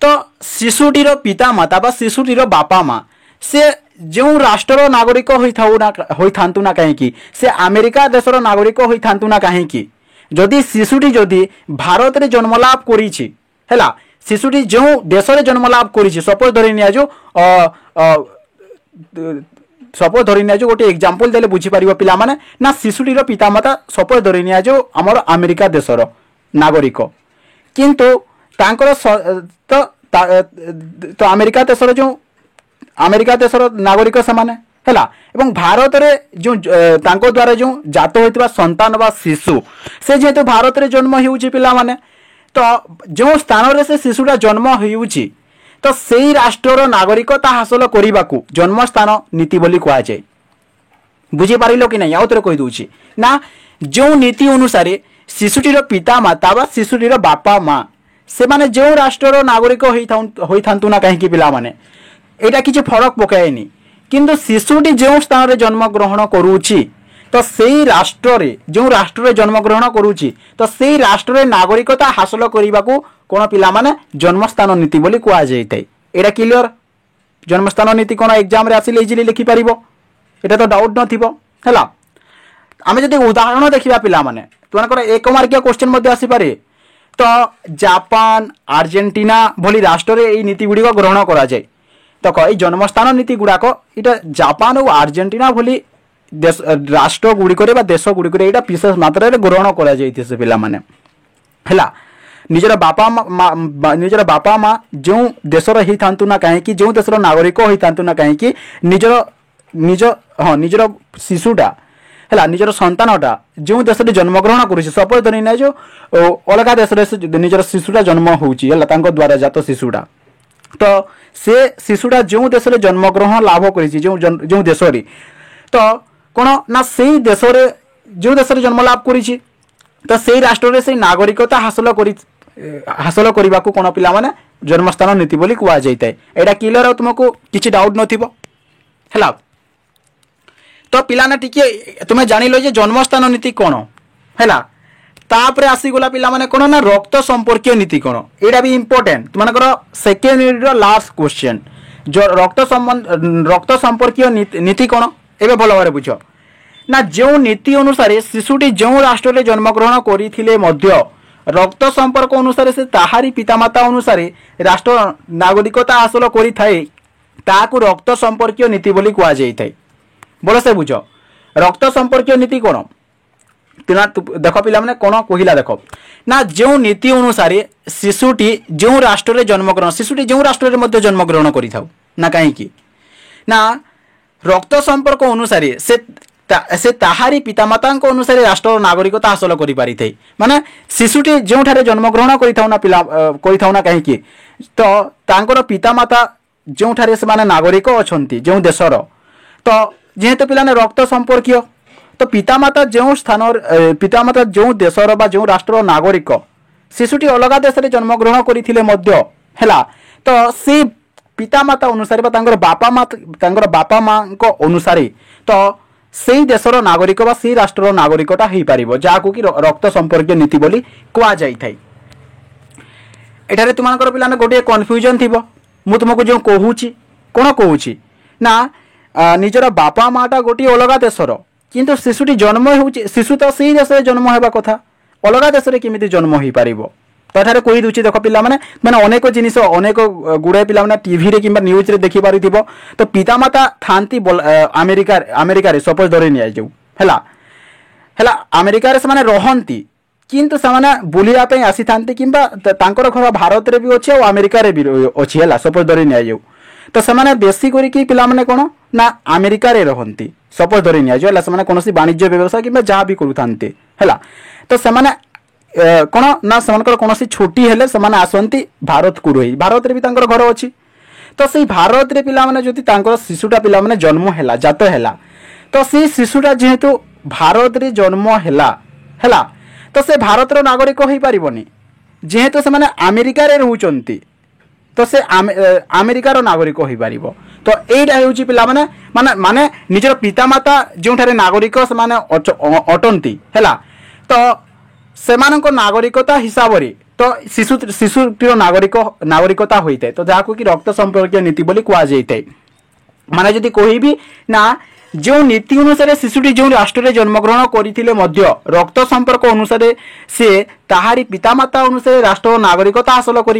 तो शिशुटीर पितामाता बा शिशुटीर बापा माँ से जो राष्ट्र नागरिक होइथांतु ना कहीं से अमेरिका देशर नागरिक होइथांतु ना कहीं जदि शिशुटी जदि भारत रे जन्मलाभ करिछि हैला शिशुटी जो देश रे जन्मलाभ करिछि सपोज धरि निया जो सपोज धरि निया जो गोटे एग्जांपल देले बुझी परिबो पिला माने ना शिशुटीर पितामाता सपोज धरि निया जो हमर अमेरिका देशर नागरिक किंतु तांकर तो अमेरिका देशर जो अमेरिका देशर नागरिक समान है एवं भारत रे जो तांको द्वारा जो जात होइतबा संतान बा शिशु से जेहेतु भारत रे जन्म होउची पिला माने तो जो स्थान रे से शिशुटा जन्म होउची तो सेही राष्ट्रर नागरिकता हासिल करने को जन्मस्थान नीति बोली कुआ जाए बुझीपार कि नहीं आउ थे कहीदे ना जो नीति अनुसार शिशुटीर पिता माता बा शिशुटीर बापा माँ से माने जो राष्ट्र नागरिक होता ना कहीं पिला माने यहाँ किसी फरक पकाएनि किंतु शिशुटी जो स्थान में जन्म ग्रहण करुच्ची तो से राष्ट्र जो राष्ट्र जन्म ग्रहण करुच्ची तो से राष्ट्र नागरिकता हासिल करने को कौन पिला माने जन्मस्थान नीति बोली कहुई था यहाँ क्लियर जन्मस्थान नीति कौन एग्जाम रे आसिले इजिली लिखि पारिबो एटा तो डाउट नथिबो हैला आमे जदि उदाहरण देखिबा पिला माने तुमनकर एक मार्किया क्वेश्चन मध्ये आसी पारे तो जापान अर्जेंटीना भली राष्ट्र रे एई नीति गुडी को ग्रहण करा जाय तो कई जन्मस्थान नीति गुडाक इटा जापान और अर्जेंटीना भली देश राष्ट्र गुडी करे बा देश गुडी करे एटा विशेष मात्रा रे ग्रहण करा जायति से पिला माने हैला निजर बापा माँ जो देशर ही था ना कहीं जो देशर नागरिक ही था ना कहीं निजर निज हाँ निजर शिशुटा है निजर संतानटा जो देश जन्मग्रहण कर सपोज धरी ना जो अलग देश निजर शिशुटा जन्म होगा द्वारा जात शिशुटा तो से शिशुटा जो देश जन्मग्रहण लाभ कर जो देश तो कौन ना से देश जो देश जन्म लाभ कर तो से राष्ट्र से नागरिकता हासिल करने को कौन पिला माने जन्मस्थान नीति बोली कह जाए यहाँ क्लियर तुमको किसी डाउट नला तो पिलाना टिके तुम्हें जान लो जन्मस्थान नीति कौन है तापर आसीगला पिला माने कौन ना रक्त संपर्कीय नीति कौन यहाँ भी इम्पोर्टेंट तुमको सेकेंड यूनिट लास्ट क्वेश्चन जो रक्त संपर्कीय नीति कौन ए भल भाव बुझ ना जो नीति अनुसार शिशुटी जो राष्ट्र जन्मग्रहण करते रक्त संपर्क अनुसार से ताहारी पितामाता अनुसार राष्ट्र नागरिकता हासिल कर रक्त संपर्कीय नीति बोली कह जाए बोल से बुझ रक्त संपर्कीय नीति कौन देख पिला माने कौन कहला देख ना जो नीति अनुसार शिशुटी जो राष्ट्र जन्मग्रहण शिशुटी जो राष्ट्र में जन्मग्रहण करना कहीं ना रक्त संपर्क अनुसार से ताहारी पितामाता अनुसार राष्ट्र नागरिकता हासिल कर माने शिशुटी जो जन्मग्रहण करना कहीं तो तांकर पितामाता जो से नागरिक अच्छा जो देशर तो जेहेतु पिलाने रक्त संपर्कीय तो पितामाता जो स्थान पितामाता जो देशर बा जो राष्ट्र नागरिक शिशुटी अलग देश में जन्मग्रहण करला तो से पितामाता अनुसार बापा माँ अनुसार तो से देशर नागरिक बा से राष्ट्र नागरिकता हो पार जहाँ कि रक्त संपर्कीय नीति बोली कह जाए एठारे तुमको पिलाने गोटे कन्फ्यूजन थी मु तुमको जो कहूँ कौन कहूँ ना निजर बापा माटा गोटे अलग देशर किंतु शिशुटी जन्म हो शिशु तो से देश जन्म होगा कथा अलग देश में केमी जन्म हो पार तो ये कही दूसरी देख पिला मैंने अनेक जिनिस अनेक गुड़ाए पिला टीवी रे किंबा न्यूज रे देखि पारि थिबो तो पितामाता थांती अमेरिका सपोज धरे नि जाऊ है अमेरिका से रहती किंतु से बुलिया पे आसी थांती किंबा तांकर घर भारत रे भी अच्छी और अमेरिका रे भी अच्छी है सपोज धरे नि जाऊ तो से बेसी करिकी पिला माने कोन ना अमेरिका रे रहंती सपोज धरे नि जाऊ है कौन वाणिज्य व्यवसाय किंबा जहाँ भी करूथांती है तो से कौन ना कौन छुट्टी हेले से आसती भारत को रही भारत रे भी तांकर घर अच्छी तो से भारत रे पिला माने जदि तांकर शिशुटा पिला माने जन्म हैला जात हैला तो से शिशुटा जेहेतु भारत रे जन्म हैला तो से भारत रो नागरिक हो पारिबनी जेहेतु से माने अमेरिका रे रहउचंती तो से अमेरिकार नागरिक हो पारिबो तो एटा हेउची पिला माने माने माने निजर पितामाता जोठारे नागरिक से माने अटंती हैला तो सेमानक नागरिकता हिसाब रे तो शिशुटीर नागरिकता होता है तो जहाँ कि रक्त संपर्कीय नीति बोली कह जाए माने जदि कहबी ना जो नीति अनुसार शिशुटी जो राष्ट्र जन्मग्रहण करते रक्त संपर्क अनुसार से ताहारी पितामाता अनुसार राष्ट्र नागरिकता हासिल कर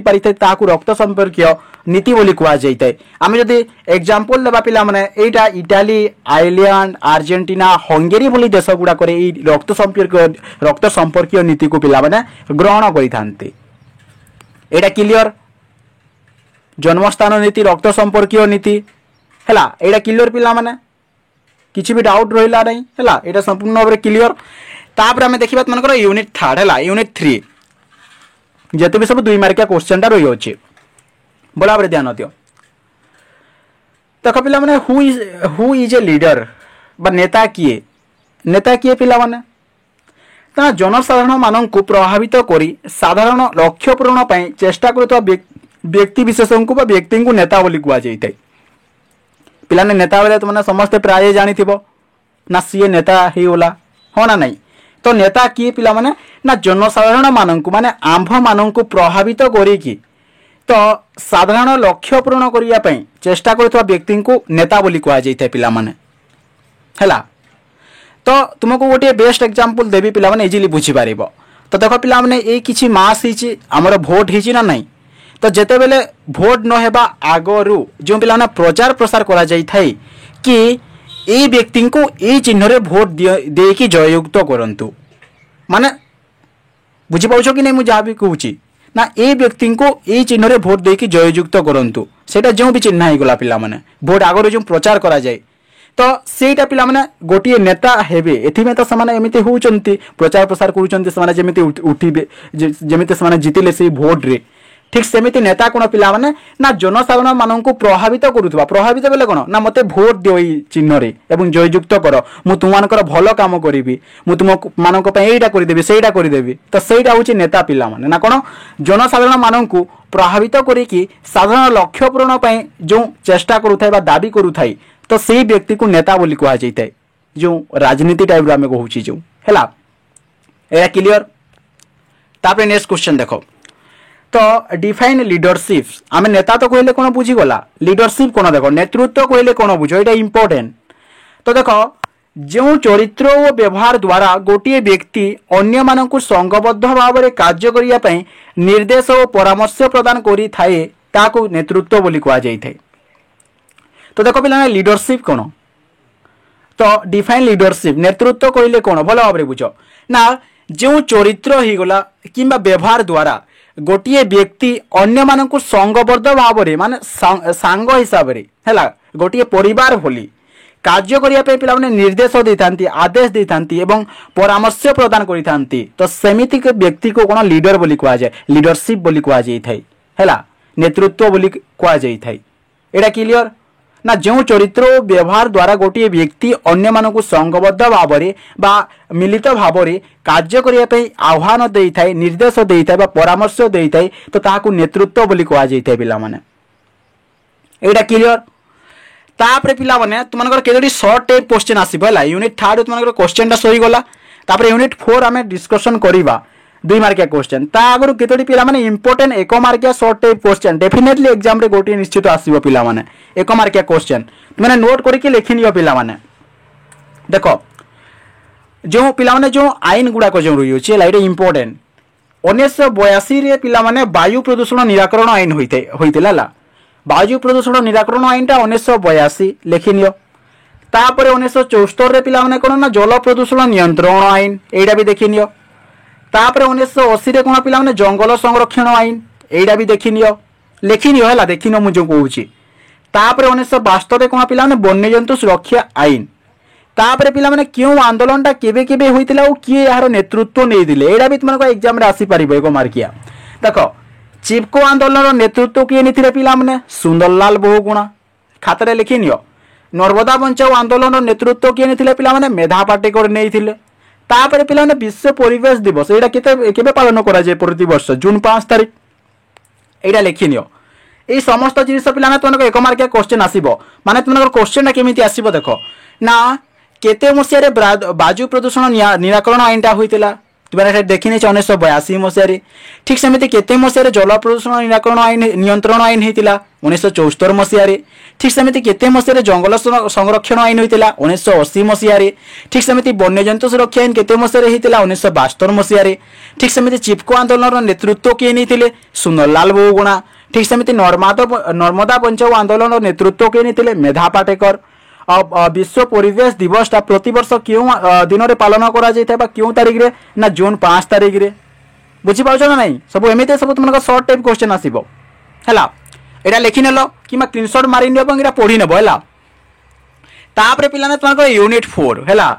रक्त संपर्कीय नीति बोली कह जाए आम जदि एग्जांपल देवा पिला माने एटा इटाली आयरलैंड अर्जेंटीना हंगेरी भली देश गुड़ाक रक्त संपर्कीय नीति को पिला माने ग्रहण करते एटा क्लियर जन्मस्थान नीति रक्त संपर्कीय नीति है एटा क्लियर पिला माने किसी भी डाउट रहा नहीं है यहाँ संपूर्ण भाव में क्लियर तापर आम देखा तुम यूनिट 3 है यूनिट 3 जिते भी सब 2 मार्किया क्वेश्चन रही अच्छे भल भाव ध्यान दियो देख पिला हु इज ए लीडर बा नेता किए पिला माने ता जनसाधारण माननकु प्रभावित करी साधारण लक्ष्य पूरण पई चेष्टा करथवा व्यक्ति विशेषଙ୍କୁ बा व्यक्ति को नेता बोली कुआ जाइतै। पिलाने नेता बेले तो माने समस्त प्राय जानिथिबो ना सीए नेता ही होला हो ना नहीं। तो नेता किए पिला माने ना जनसाधारण माननकु माने आंभ माननकु प्रभावित करी कि तो साधारण लक्ष्य पूरण करिया पई चेष्टा करथवा व्यक्ति को नेता बोली कुआ जाइतै पिला माने हैला। तो तुमको गोटे बेस्ट एग्जांपल देवी पिला माने इजीली बुझी पारिबो। तो देखो पिला माने ए किछि मास हिची हमर वोट हिची ना नहीं। तो जेते बेले वोट न हेबा आगरु जो पिला माने प्रचार प्रसार करा जाई थाई कि ए व्यक्ति को ए चिन्ह रे वोट दे कि जययुक्त करंतु माने बुझी पाउछो कि नहीं मु जा भी कहूची ना ए व्यक्ति को ए चिन्ह रे वोट दे कि जययुक्त करंतु सेटा जो भी चिन्ह ही गला पिला माने वोट आगरु जो प्रचार करा जाय तो सेटा पिला माने गोटिए नेता हेबे एथिमे तो समान एमिति होउचंती प्रचार प्रसार करूचंती समान जेमिति उठिबे जेमिति समान जितिले से वोट रे ठीक सेमिति नेता कोन पिला माने ना जनसाधारण माननकु प्रभावित करूथबा प्रभावित बेले कोन ना मते वोट दियो ई चिन्ह रे एवं जययुक्त कर मु तुमानकर भलो काम करिवि मु तुम माननक पय एटा करि देबि सेटा करि देबि तो सेटा होची नेता पिला माने ना कोन जनसाधारण माननकु प्रभावित करी कि साधारण लक्ष्य पूरण पय जो चेष्टा करूथाय बा दाबी करूथाय तो से व्यक्ति को नेता बोली कहा जाइए जो राजनीति टाइप आम कहूँ जो है एरा क्लियर। तापर नेक्स्ट क्वेश्चन देखो तो डिफाइन लीडरशिप आम नेता तो कहले कौन बुझीगला लीडरशिप कौन देख नेतृत्व कहले कौन बुझ ये इंपोर्टेंट। तो देख जो चरित्र और व्यवहार द्वारा गोटे व्यक्ति अन्य मानक संघबद्ध भाव में कार्य करने निर्देश और परामर्श प्रदान करि थाए ताकू नेतृत्व बोली कहा जाइए। तो देखो पिला लीडरशिप कौन तो डिफाइन लीडरशिप नेतृत्व कहले कौन भल भाव बुझ ना जो चरित्र ही गला कि व्यवहार द्वारा गोटे व्यक्ति अन्य मानक संघबद्ध भाव में माने सांग हिसाब से है गोटे परिवार भली कार्य करने पिला निर्देश देता आदेश देता एवं परामर्श प्रदान करता तो सेमिति व्यक्ति को कौन लीडर बोली कहा जाए लीडरशिप बोली कहा जाए है नेतृत्व बोली कहा जाए। एटा क्लियर ना जो चरित्र व्यवहार द्वारा गोटे व्यक्ति अन्य मानक संघबद्ध भाव बा मिलित भाव कार्य करने आह्वान देता है निर्देश देता है परामर्श देता है तो ताकू नेतृत्व बोली कहा जाए पिला माने। एटा क्लियर। तापर पिला माने तुमनकर केतोटी शॉर्ट टाइप क्वेश्चन आसीबो हला यूनिट 3 तुमनकर क्वेश्चन टा सही गला। तापर यूनिट 4 आमे डिस्कशन करिबा 2 मार्किया क्वेश्चन ता आगरु केतोटी पिला माने इंपोर्टेंट 1 मार्किया short type question definitely exam रे गोटी निश्चित आसीबो पिला माने 1 मार्किया क्वेश्चन माने नोट करके लिखि नियो पिला माने। देखो जो पिला माने जो आईन गुडा को जो रही अछि लाइट इंपोर्टेंट 1982 रे पिला माने वायु प्रदूषण निराकरण आईन होइतेला ला वायु प्रदूषण निराकरण आईन टा 1982 लिखि नियो। तापर 1974 रे पिला माने कोन ना जल प्रदूषण नियंत्रण आईन एडा भी देखि नियो। तापर 1980 रे कोन पिला माने जंगल संरक्षण आईन एडा भी देखि नियो लिखि नियो हला देखि न मु जो कहूची। तापर 1972 रे कोन पिला माने वन्यजंतु सुरक्षा आईन। तापर पिला माने क्यों आंदोलन टा केबे केबे होइतिला ओ किए यार नेतृत्व नै दिले एडा भी तुमको एग्जाम रे आसी परिबो 1 मार्किया। देखो चिपको आंदोलन नेतृत्व किए निथिले पिला माने सुंदरलाल बहुगुणा खातरे लिखि नियो। नर्मदा बंचाओ आंदोलन नेतृत्व किए निथिले पिला माने मेधा पाटेकर नेइथिले। तापर पिला माने विश्व परिवेश दिवस एडा केबे पालन करा जाय प्रति वर्ष जून 5 तारिख एडा लिखि नियो। ए समस्त जिनिस पिला माने तुमको 1 मार्किया क्वेश्चन आसीबो माने तुमको क्वेश्चन केमिति आसीबो देखो ना केते मसिया रे वायु प्रदूषण निराकरण आईनटा होइतिला तुमने देखिने 1982 मसिया रे ठीक सेमिति केते मसिया रे जल प्रदूषण निराकरण आईन नियंत्रण आईन होइतिला 1974 मसिया रे ठीक सेमिति केते मसिया रे जंगल संरक्षण आईन होइतिला 1980 मसिया रे ठीक सेमिति वन्यजंतु सुरक्षा आईन केते मसिया रे होइतिला 1972 मसिया रे ठीक सेमिति चिपको आंदोलन नेतृत्व किए नैथिले सुंदरलाल बहुगुणा ठीक सेमिति नर्मदा बंचाओ आंदोलन नेतृत्व किए नैथिले मेधा पाटेकर। विश्व परिवेश दिवस टा प्रतिवर्ष क्यों दिन रे पालन करा जाइता बा क्यों तारीख रे ना जून 5 तारीख रे बुझी पाउछ ना नहीं सब एमिते सब तुमका शॉर्ट टाइप क्वेश्चन आसीबो हैला एटा लिखि नेलो किमा स्क्रीनशॉट मारि नियो बंग एटा पढि नेबो हैला। तापर पिलाने तुमका यूनिट 4 हैला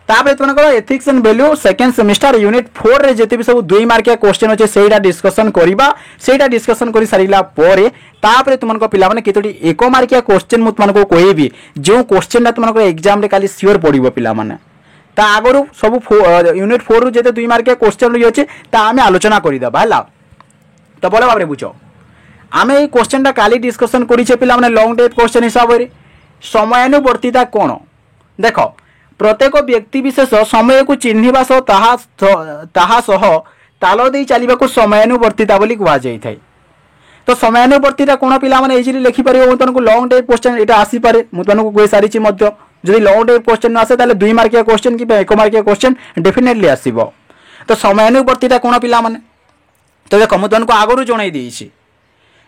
तापर तुमको ethics and value second semester unit 4 रे जेते भी सब 2 मार्किया क्वेश्चन अच्छे सेटा डिस्कशन करबा सेटा डिस्कशन कर सारिला परे तापर तुमको पिला माने केतोटी 1 मार्किया क्वेश्चन मु तुमको कहबी जो क्वेश्चन तुमको एग्जाम रे काली सियोर पड़िबो पिला माने ता आगरु सब यूनिट 4 रु जेते 2 मार्किया क्वेश्चन रही अछि ता आमे आलोचना करि दबा हला। तो बोले भाबरे बुझो आमे ए क्वेश्चन टा काली डिस्कशन करिछे पिला माने लॉन्ग टाइप क्वेश्चन हिसाब रे समयानुवर्तिता कोन देखो प्रत्येक व्यक्ति विशेष समय को चिन्हिबा सह ताहा सह ताल दे चलिबा समयानुवर्तिता बोली कहा जाय थाय। तो समयानुवर्तिता कोन पिला माने इजीली लिखि परिबो मु तनको लॉन्ग टाइप क्वेश्चन एटा आसी पारे मु तनको कहि सारिछि मध्य जदि लॉन्ग टाइप क्वेश्चन आसे ताले 2 मार्किया क्वेश्चन कि 1 मार्किया क्वेश्चन डेफिनेटली आसीबो। तो समयानुवर्तिता कोन पिला माने तो देखो मु तनको आगरु जणाई देइछि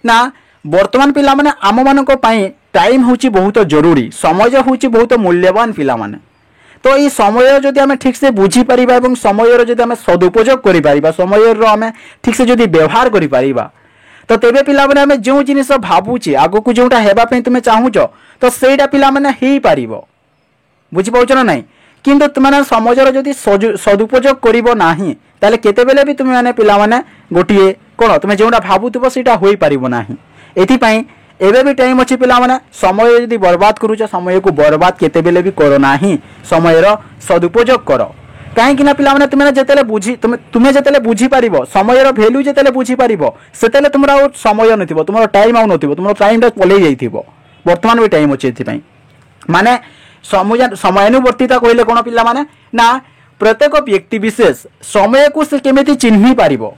ना वर्तमान पिला माने आम मानको पई टाइम होची बहुत जरूरी समय होची बहुत मूल्यवान पिला माने। तो ये समय जदि आम ठीक से बुझी पारिबा एवं समय जदि आम सदुपयोग करि पारिबा समय आम ठीक से जदि व्यवहार करि पारिबा तो तेबे पिला माने आम जो जिनिस भाबुचे आगो को जोटा हेबा पे तुमे चाहूच तो सेटा पिला माने हेई पारिबो बुझी पाउछ ना नहीं किंतु तुम समय जदि सदुपयोग करिबो नाही ताले केतेबेले भी तुमे माने पिला माने गोटिए कोन तुमे जोटा भाबुतबो सेटा होई पारिबो नाही। एथि पई एबे भी टाइम अच्छी पिला माने समय यदि बर्बाद करूछ समय को बर्बाद केतेबेले भी करो नाही समय सदुपयोग करो कहीं ना पिला माने तुमे जेतेले बुझी तुमे जेतेले बुझी पारिबो समय वैल्यू जेतेले बुझी पारिबो सेतेले तुमरा समय नथिबो तुमरा टाइम आउ नथिबो तुमरा टाइम टा पलई जाइथिबो वर्तमान भी टाइम अच्छे एथि पई माने समयानुवर्तिता कहले कोन पिला माने ना प्रत्येक व्यक्ति विशेष समय को से केमिति चिन्हि पारिबो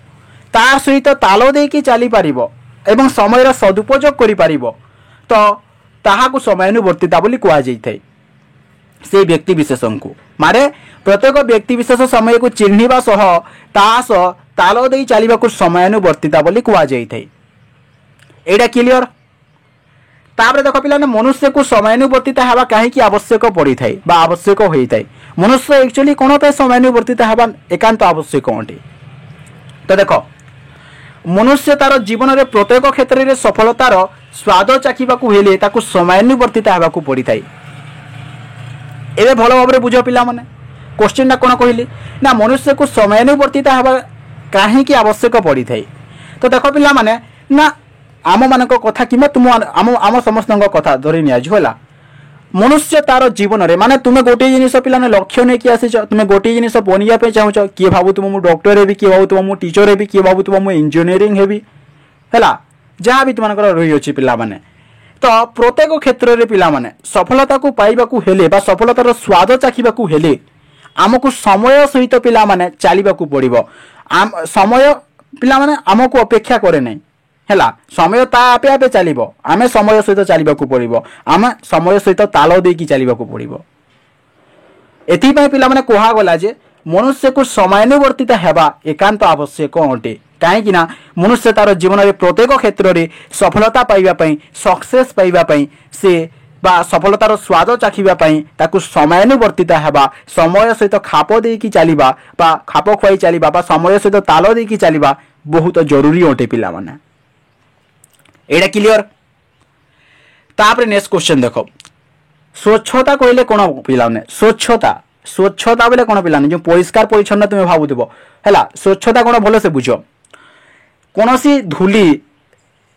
तार सहित ताल देकी चली पारिबो एवं समय सदुपयोग करि पारिबो तो ताहाकु समयानुवर्तिता बोली कहा जाइथाय से व्यक्ति विशेष को मारे प्रत्येक व्यक्ति विशेष समय को चिन्हिबा सह तास ताल देई चलिबा को समयानुवर्तिता बोली कहा जाइथाय। एडा क्लियर। तापर देखो पिला मनुष्य को समयानुवर्तिता हेबा काहे की आवश्यक पड़ी थाय बा आवश्यक होई थाय मनुष्य एक्चुअली कोन पे समयानुवर्तिता हेबा एकांत आवश्यक होंटे। तो देखो मनुष्य तार जीवन में प्रत्येक क्षेत्र में सफलतार स्वाद चाखा हेले ताकू समयानुवर्तिता हेबाकू पड़ी थाय। एबे भल भाव बुझ पिला माने क्वेश्चन टा कोन कहली ना मनुष्य को समयानुवर्तिता हेबा काहे की आवश्यक पड़ी थाय। तो देखो पिला माने ना आम मानक कथा कि तुम आम समस्त कथा धरी निया होला मनुष्य तार जीवन में माने तुम्हें गोटे जिनिस पिला लक्ष्य नहीं कि आसीच तुम्हें गोटे जिनिस बनिया चाहूच किए भावुव मु डॉक्टर हेबी किए भावुव मु टीचर हेबी किए भावुव मु इंजीनियरिंग हेबी है जहाँ भी तुम रही अच्छी पिला माने। तो प्रत्येक क्षेत्र में पिला माने सफलता को पाइबाकू हेले बा सफलतार स्वाद चाखिबाकू हेले आमको समय सहित पिला माने चलिबाकू पड़िबो समय पिला माने आमको अपेक्षा करे नहीं हैला समय ता आपे आपे चलिबो आमे समय सहित चलिबाकू पड़िबो आमे समय सहित ताल देकी चलिबाकू पड़िबो। एथि पई पिला माने कोहा गला जे मनुष्य को समयानुवर्तिता हेबा एकांत आवश्यक अटे कहीं ना मनुष्य तार जीवन में प्रत्येक क्षेत्र में सफलता पाइबा पई सक्सेस पाइबा पई से बा सफलतार स्वाद चाखिबा पई ताकू समयानुवर्तिता हेबा समय सहित खाप देकी चलिबा बा खाप खुआई चलिबा बा समय सहित ताल देकी चलिबा बहुत जरूरी अटे पिला माने। एडा क्लियर। तापर नेक्स्ट क्वेश्चन देखो स्वच्छता कहले कोन पिला माने स्वच्छता बोले कोन पिला जो परिष्कार परिच्छन्न तुम भावुव है स्वच्छता कोन भल से बुझ कौनसी धूली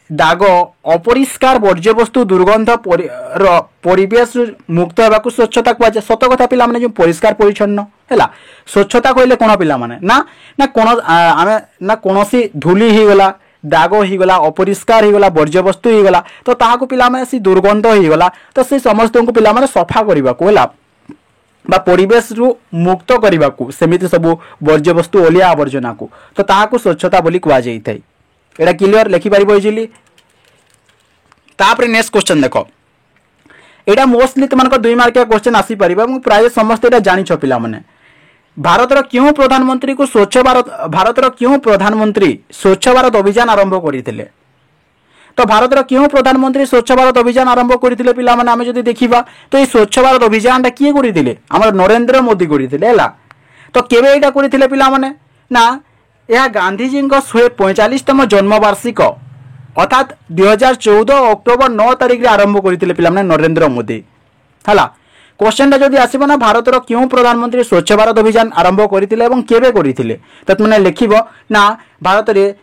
दाग अपरिष्कार वर्ज्यवस्तु दुर्गंध परिवेश मुक्त होगा स्वच्छता कहुए सत कथा पिला माने जो परिष्कार परिच्छन्न है स्वच्छता कहले कोन पिला माने ना ना कोन आमे ना कौनसी धूली ही गला दाग ही गला अपरिष्कार ही गला वर्ज्यवस्तु ही गला तो ताहाकू पिला माने सी दुर्गंध ही गला तो से समस्त को पिला माने सफा करबा को है बा परिवेश रु मुक्त करने को सेमिति सब वर्ज्यवस्तु ओलिया आवर्जना को तो ताहाकू स्वच्छता बोली कहा जाइथाय। एटा क्लियर लिखि पारिबो इजिली। तापर नेक्स्ट क्वेश्चन देखो एटा मोस्टली तुमको 2 मार्किया क्वेश्चन आसी परिबा मु प्राय समस्त एटा जानि छ पिला माने भारतर क्यों प्रधानमंत्री को भारतर क्यों प्रधानमंत्री स्वच्छ भारत अभियान आरंभ करथिले तो भारतर क्यों प्रधानमंत्री स्वच्छ भारत अभियान आरंभ करथिले पिला माने आमे जदि देखिबा तो ये स्वच्छ भारत अभियान टा किए करथिले हमर नरेंद्र मोदी करथिले हला तो केबे एटा करथिले पिला माने ना यह गांधी जी को 145तम जन्मवार्षिक अर्थात 2014 अक्टोबर 9 तारिख रे आरंभ करथिले पिला माने नरेंद्र मोदी हला क्वेश्चनटा जदि आसब ना भारतर क्यों प्रधानमंत्री स्वच्छ भारत अभियान आरंभ करथिले एवं केबे करथिले तो तुमने लिखिबो ना भारत रे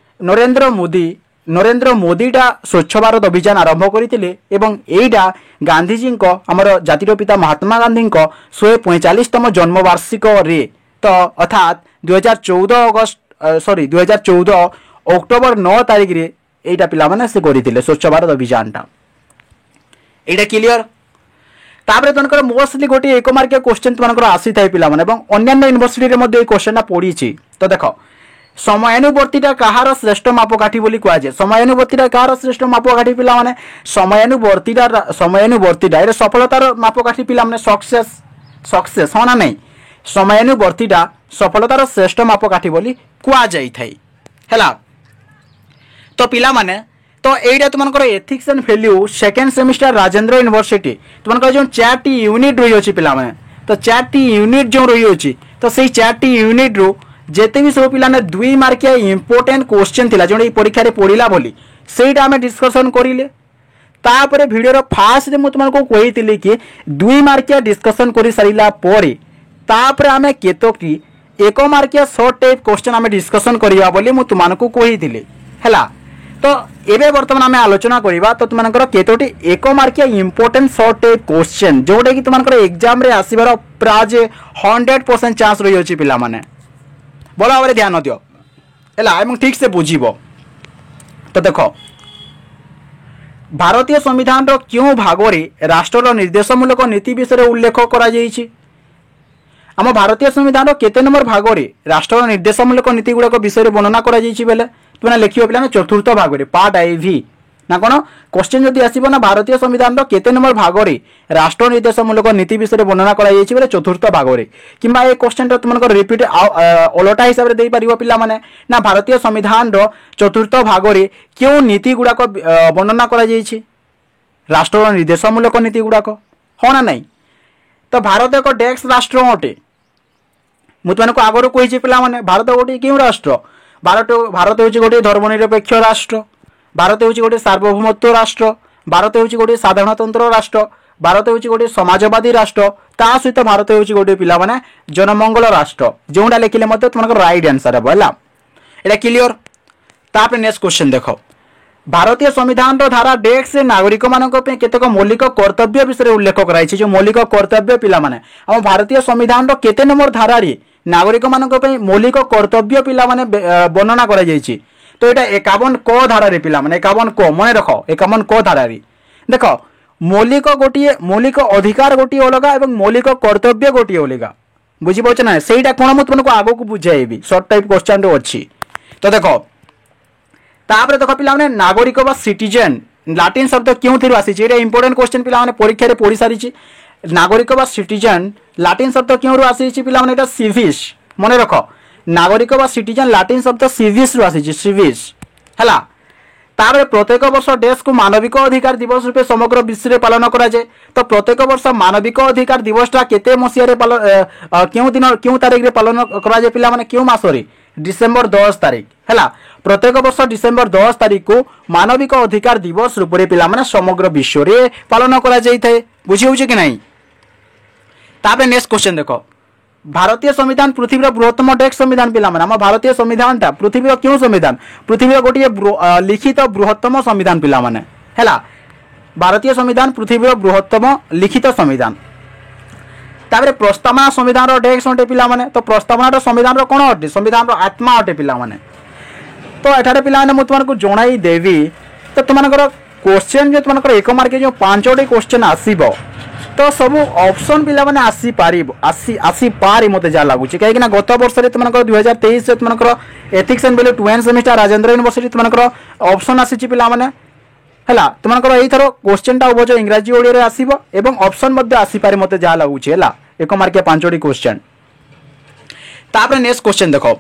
नरेंद्र मोदीटा स्वच्छ भारत अभियान आरंभ करथिले एवं एइडा गांधीजी को हमर जातिर पिता महात्मा गांधी को 145तम जन्मवार्षिक रे तो अर्थात 2014 अक्टोबर 9 तारिख रे एइटा पिला माने से करथिले स्वच्छ भारत अभियानटा एइटा क्लियर। तापर तुमकर मोस्टली गोटे एक मार्किया क्वेश्चन तुमकर आसी थाए पिला माने एवं अन्य यूनिवर्सिटी रे मध्ये क्वेश्चनटा पड़ीची तो देखो समयानुवर्तीटा कहार श्रेष्ठ मापकाठी बोली कह जाए समयानुवर्तीटा कहार श्रेष्ठ मापकाठी पिला माने समयानुवर्तीटा एरे सफलतार मापकाठी पिला माने सक्सेस हाँ ना नहीं समयानुवर्तीटा सफलतार श्रेष्ठ मापकाठी बोली कह जाई थाई हैला। तो पिला माने तो एटा तुमकर ethics and value second semester Rajendra university तुमकर जो 4टी यूनिट रही अछि पिला माने तो 4टी यूनिट जो रही अछि तो सेही 4टी यूनिट रो जेते भी सब पिला ने 2 मार्किया इंपोर्टेंट क्वेश्चन थिला जों परीक्षा रे पड़िला बोली सेटा हमें डिस्कशन करिले तापर वीडियो रो फास्ट रे मु तुमको कहितली कि 2 मार्किया डिस्कशन करि सारिला परे तापर हमें केतोकी 1 मार्किया शॉर्ट टाइप क्वेश्चन हमें डिस्कशन करिवा बोली मु तुमको कहितली हैला। तो एबे वर्तमान आम आलोचना करवा तो तुमकर केतोटी 1 मार्किया इंपोर्टेंट शॉर्ट टाइप क्वेश्चन जोटा कि तुमकर एग्जाम रे आसीबार प्राय 100% चांस रही अछि पिला माने भल भाव ध्यान दियो हैला एवं ठीक से बुझिबो। तो देखो भारतीय संविधान रो क्यों भागरे राष्ट्र निर्देशमूलक नीति विषय उल्लेख करा जायछि आम भारतीय संविधान रो केते नंबर भागरे राष्ट्र निर्देशमूलक नीति गुड़ाक विषय वर्णना करा जायछि बेले तुमने लिखियो पिला चतुर्थ भागरे पार्ट IV ना कोन क्वेश्चन जदि आसीबो ना भारतीय संविधान रो केते नंबर भागरे राष्ट्र निर्देशमूलक नीति विषय वर्णना करा जायछि बेले चतुर्थ भागरे किंबा ए क्वेश्चन रो तुमनको रिपीट ओलटा हिसाब रे देई परिबो पिला माने ना भारतीय संविधान रो चतुर्थ भागरे क्यों नीति गुड़ाक वर्णना करा जायछि राष्ट्र निर्देशमूलक नीति गुड़ाक हो ना नहीं। तो भारत एक डेक्स राष्ट्र अटे मु तुमको आगरो कहिछि पिला माने भारत गोटे क्यों राष्ट्र भारत हूँ गोटे धर्मनिरपेक्ष राष्ट्र भारत हूँ गोटे सार्वभौमत्व राष्ट्र भारत हूँ गोटे साधारणतंत्र राष्ट्र भारत हूँ गोटे समाजवादी राष्ट्र ता सहित भारत हूँ गोटे पिला माने जनमंगल राष्ट्र जोटा लिखिले मते तुमको राइट आंसर है हैला एटा क्लियर। तापर नेक्स्ट क्वेश्चन देखो भारतीय संविधान रो धारा डेक्स नागरिक मानक पे केतक मौलिक कर्तव्य विषय उल्लेख कराई जो मौलिक कर्तव्य पिला माने हम भारतीय संविधान रो केते नंबर धारा रे नागरिक मानक पे मौलिक कर्तव्य पिला माने वर्णना करा जायछि तो एटा 51 क धारा रे पिला माने 51 क मने रखो 51 क धारा रे देखो मौलिक अधिकार गोटी अलगा एवं मौलिक कर्तव्य गोटी अलगा बुझि पछ ना सेटा कोन मत तुमको आगो को बुझाइबी शॉर्ट टाइप क्वेश्चन रो अछि। तो देखो तापर देखो पिला माने नागरिक बा सिटीजन लाटिन शब्द क्यों थिरु आसी छै एटा इंपोर्टेंट क्वेश्चन पिला माने परीक्षा रे पढि सारी छी नागरिक बा सिटीजन लाटिन शब्द क्यों रु आसी छी पिला माने एटा सिविस मने रखो नागरिक बा सिटीजन लाटिन शब्द सिविस रु आसी छी सिविस हैला। तापर प्रत्येक वर्ष देश को मानविक अधिकार दिवस रूपे समग्र विश्व रे पालन करा जाय तो प्रत्येक वर्ष मानविक अधिकार दिवसटा केते मसिया रे क्यों तारीख रे पालन करा जाय पिला माने क्यों मास रे डिसेंबर 10 तारीख हैला। प्रत्येक वर्ष डिसेंबर 10 तारीख को मानविक अधिकार दिवस रूप रे पिला माने समग्र विश्व रे पालन करा जाय थाए बुझी होउछ कि नहीं। तापर नेक्स्ट क्वेश्चन देखो भारतीय संविधान पृथ्वी बृहत्तम डेक्स संविधान पिला माने हम भारतीय संविधान ता पृथ्वी क्यों संविधान पृथ्वी गोटे लिखित बृहत्तम संविधान पिला माने हैला भारतीय संविधान पृथ्वी बृहत्तम लिखित संविधान। तापर प्रस्तावना संविधान रो डेक्स अटे पिला माने तो प्रस्तावना रो संविधान रो कोन अटे संविधान रो आत्मा अटे पिला माने तो एठारे पिला माने मु तुमको जणाई देवी तो तुमनकर क्वेश्चन जे तुमनकर 1 मार्क जो 5टी क्वेश्चन आसीबो तो सब ऑप्शन पिला माने आसी पारी मते जा लागु छी काहे कि ना गत वर्ष रे तुमनकर 2023 से तुमनकर ethics and value 2 semester Rajendra university तुमनकर ऑप्शन आसी छी पिला माने हैला तुमनकर एई थरो क्वेश्चन टा उबो जो इंग्रजी ओडिया रे आसीबो एवं ऑप्शन मध्ये आसी पारे मते जा लागु छी हैला 1 मार्क 5टी क्वेश्चन। तापर नेक्स्ट क्वेश्चन देखो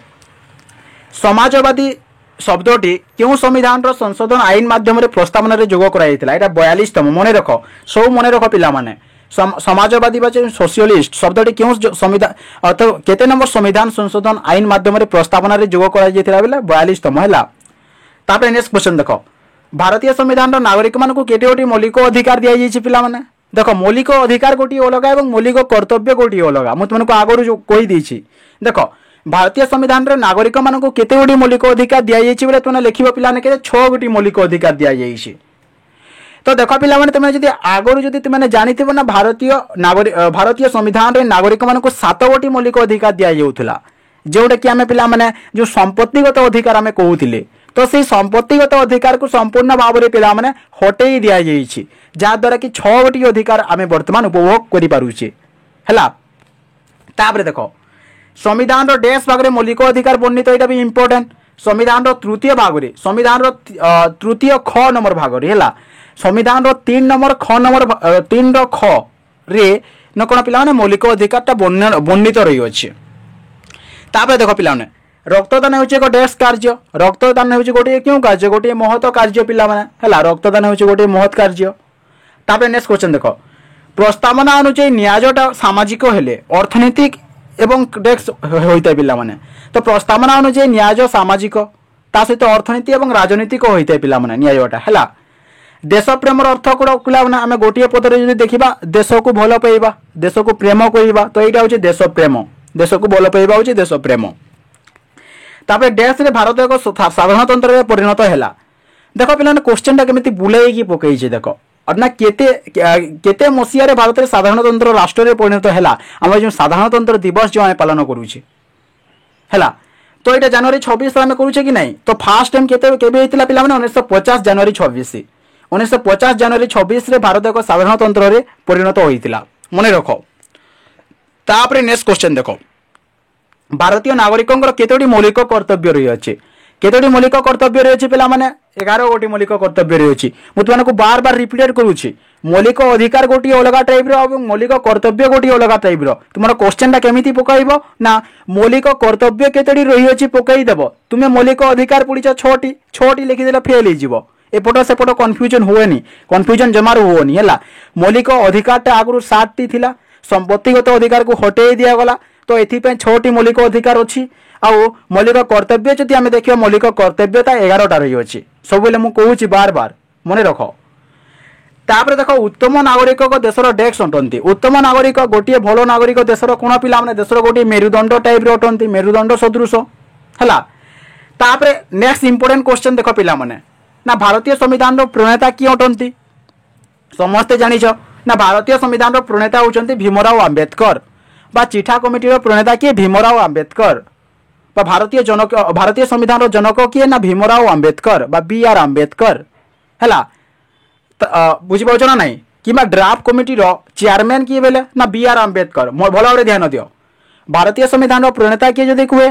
समाजवादी शब्दटी क्यों संविधान रो संशोधन आईन माध्यम रे प्रस्तावना रे जोग कराइथिला एटा 42तम मने रखो सब मने रखो पिला माने समाजवादी बा सोशलिस्ट शब्दटी क्यों संविधान अथवा केते नंबर संविधान संशोधन आईन माध्यम रे प्रस्तावना रे जोग कराइथिला बेला 42तम हैला। तापर नेक्स्ट क्वेश्चन देखो भारतीय संविधान रो नागरिक मानकु केतेटी मौलिक अधिकार दिया जायछि पिला माने देख मौलिक अधिकार गोटे अलग और मौलिक कर्तव्य गोटे अलग मुझे तुमको आगुरी जो कहीदी देख भारतीय संविधान रे नागरिक मान केते गोटी मौलिक अधिकार दि जाइए बोले तुमने लिख पाने के 6 गोटी मौलिक अधिकार दि जाइए। तो देख पिला तुम जब आगुरी जब तुमने जानी ना भारतीय संविधान रे नागरिक मान 7 गोटी मौलिक अधिकार दि जाऊला जोटा कि आम पे जो संपत्तिगत अधिकार आम कहते तो से संपत्तिगत अधिकार को संपूर्ण भाव में पिला हटई दि जाइए जहाद्वारा कि 6 गोटी अधिकार आम बर्तमान उपभोग कर देख संविधान डैश भाग में मौलिक अधिकार वर्णित यहाँ भी इंपोर्टेंट संविधान तृतीय भाग में संविधान तृतीय ख नंबर भाग में संविधान 3 नंबर ख नंबर 3 ख रे न कौन पे मौलिक अधिकार वर्णित रही है। देख पे रक्तदान हूँ एक डैश कार्य रक्तदान हूँ गोटे क्यों कार्य गोटे महत कार्य पिला रक्तदान हूँ गोटे महत कार्य। नेक्स्ट क्वेश्चन देख प्रस्तावना अनुଯାयी न्यायटा सामाजिक हेले अर्थनैतिक एवं टैक्स होता है पिला तो प्रस्तावना अनुଯାयी न्याय सामाजिक ता सहित अर्थनीति और राजनीतिक होता है पिला न्यायटा है। देश प्रेमर अर्थ कौन पिला आम गोटे पदर जो देखा देश को भल पाइबा देश को प्रेम कहवा तो यहाँ हूँ देश प्रेम देश को भल पाइबा हूँ देश प्रेम। तापर देश रे भारत एक साधारणतंत्र में परिणत है। देख पे क्वेश्चन टा केमी बुलाई पकई देख ना केते मसीह रे भारत रे साधारणतंत्र राष्ट्र में परिणत है आम जो साधारणतंत्र दिवस जो आम पालन करुचे है तो यहाँ जनवरी 26 आम करुचे कि नहीं तो फास्ट टाइम केते होता पिला 1950 जनवरी 26 1950 जनवरी 26 रे भारत एक साधारणतंत्र में परिणत होता मन रख। तापर नेक्स्ट क्वेश्चन देख भारतीय नागरिकों केतोटी मौलिक कर्तव्य रही है केतोटी मौलिक कर्तव्य रही है पे 11 गोटी मौलिक कर्तव्य रही है मुझे तुमको बार बार रिपीट करुच्ची मौलिक अधिकार गोटी अलग टाइप मौलिक कर्तव्य गोटी अलग टाइप तुम क्वेश्चन केमी पकड़ ना मौलिक कर्तव्य केतोटी रही है पकईदेव तुम्हें मौलिक अधिकार पढ़ी 6टी लिखिदे फेल हो एपट सेपट कन्फ्यूजन हुएनी कन्फ्यूजन जमार हुएनी है। मौलिक अधिकार आगु 7टी थिला संपत्तिगत अधिकार को हटई दिगला तो ये 6टी मौलिक अधिकार अच्छी आउ मौलिक कर्तव्य जदि आम देखिए मौलिक कर्तव्यता 11टा रही अच्छी सब मुझे बार बार मन रख। तापर देख उत्तम नागरिक देशर डेक्स अटंती उत्तम नागरिक गोटे भल नागरिक देशर कौन पिला देशर गोटे मेरुदंड टाइप अटंती मेरुदंड सदृश है। तापर नेक्स्ट इंपोर्टेंट क्वेश्चन देख पिला ना भारतीय संविधान प्रणेता किए अटंती समस्ते जानिछ ना भारतीय संविधान प्रणेता होउचंती भीमराव आंबेडकर बा चिठा कमिटी प्रणेता किए भीमराव आंबेडकर बा भारतीय संविधान जनक किए ना भीमराव आंबेडकर बा बी.आर. आंबेडकर है बुझीपार ना नाई कि ड्राफ्ट कमिटी चेयरमैन किए बेले ना बी.आर. आंबेडकर भल भाव ध्यान दियो भारतीय संविधान प्रणेता किए जदि कहे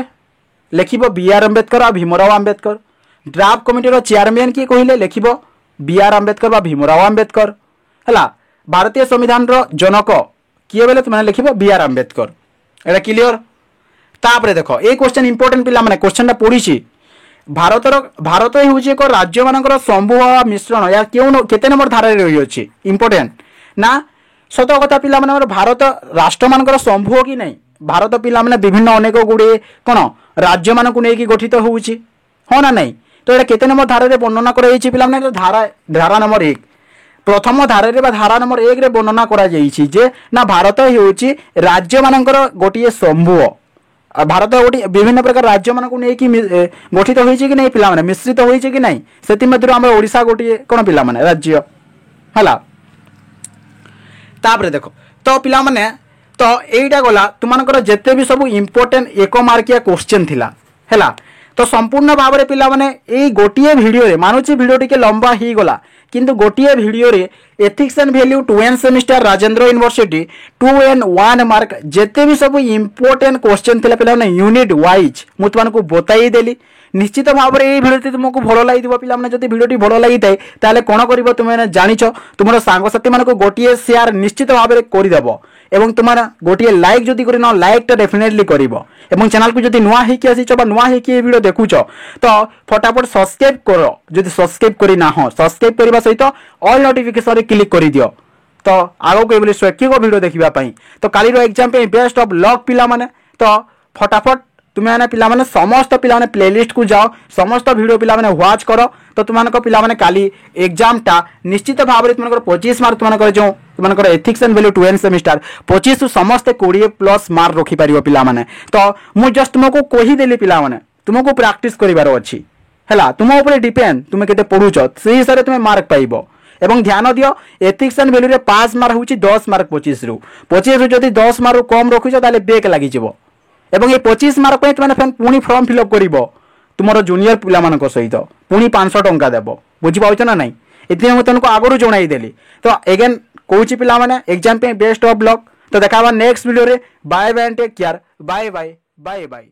लिख बी.आर. आंबेडकर और Bhimrao Ambedkar draft committee chairman किए कहले लिख बी.आर. आंबेडकर बा भीमराव आंबेडकर है। भारतीय संविधान जनक किए बेले तुमने लिख बी.आर. आंबेडकर एटा क्लियर। तापर देख ये क्वेश्चन इंपोर्टेंट पिला माने क्वेश्चन पढ़ी भारत हूँ एक राज्य मानकर समूह मिश्रण या क्यों केते नंबर धारा रही अच्छी इंपोर्टेंट ना सत कथा पिला भारत राष्ट्र मानकर समूह कि नहीं भारत पिला विभिन्न अनेक गुड़े कौन राज्य मान नहीं गठित होउची हाँ ना नहीं तो ये केते नंबर धारा वर्णना कराई पिला धारा नंबर 1 प्रथम धारा धारा नंबर 1 रे वर्णना करा जाइछि जे ना भारत हूँ राज्य मानकर गोटे समूह भारत गोटे विभिन्न प्रकार राज्य मान नहीं गठित होइछि कि नहीं पिला मिश्रित होइछि कि नहीं से मध्य आम ओडिशा गोटे कौन पिला राज्य है। तापर देख तो पिला तो यहीटा गला तुमकर जिते भी सब इम्पोर्टेंट 1 मार्किया क्वेश्चन थिला है तो संपूर्ण भाव में पिला माने गोटे भिडियो मानुची भिडियो टिके लंबा ही गला किंतु गोटे video ethics and value 2N semester Rajendra university 2N1 mark जिते भी सब इम्पोर्टेंट क्वेश्चन थिला पिला यूनिट वाइज मु तुमको बताई देली निश्चित भाव में ये भिडियो तुमको भल लगी पिला जब भिडियो भल लगी थाए कौन कर तुम जाच तुम सांगसाथी मान गोटे शेयर निश्चित भाव में करदेव एवं तुम गोटे लाइक जदि कर लाइक डेफिनेटली कर चैनल को जब नुआ होकर नुआ भिडियो देखुच तो फटाफट सब्सक्राइब कर जब सब्सक्राइब करना हाँ सब्सक्राइब करने सहित ऑल नोटिफिकेशन क्लिक कर दियो तो आगे को स्वैच्छिक भिडियो देखापी तो काली एग्जाम बेस्ट ऑफ लक पिला तो फटाफट तुम्हें पिला समस्त पिला प्लेलिस्ट को जाओ समस्त भिडियो पिला व्वाच कर तो तुम पिला काली एग्जाम टा निश्चित भाव में तुम 25 मार्क तुम जो तुमको एथिक्स एंड वैल्यू 12 सेमिस्टर 25 समस्ते 20+ मार्क रखिपर पाने। तो मुझे जस्ट तुमको कहीदेली पाने तुमको प्रैक्टिस करार अच्छी है तुम उपर डिपेंड तुम के पढ़ुच से हिसाब से तुम मार्क पाइब। एवं ध्यान दियो ethics and value pass mark हूँ 10 मार्क 25 रु 25 रु जदि 10 मार्क कम रखुच ताले बेक लगी एवं ये 25 मार्क तुम पुणी फॉर्म फिलअप कर तुम जूनियर पिला सहित पुणी 500 टंका देव बुझीपाच ना नाई इतने मुझे तुमको आगुरी जनईदेली। तो एगेन कौच पाने एग्जाम पे बेस्ट ऑफ लक। तो देखा नेक्स्ट वीडियो रे bye bye take care bye bye bye bye.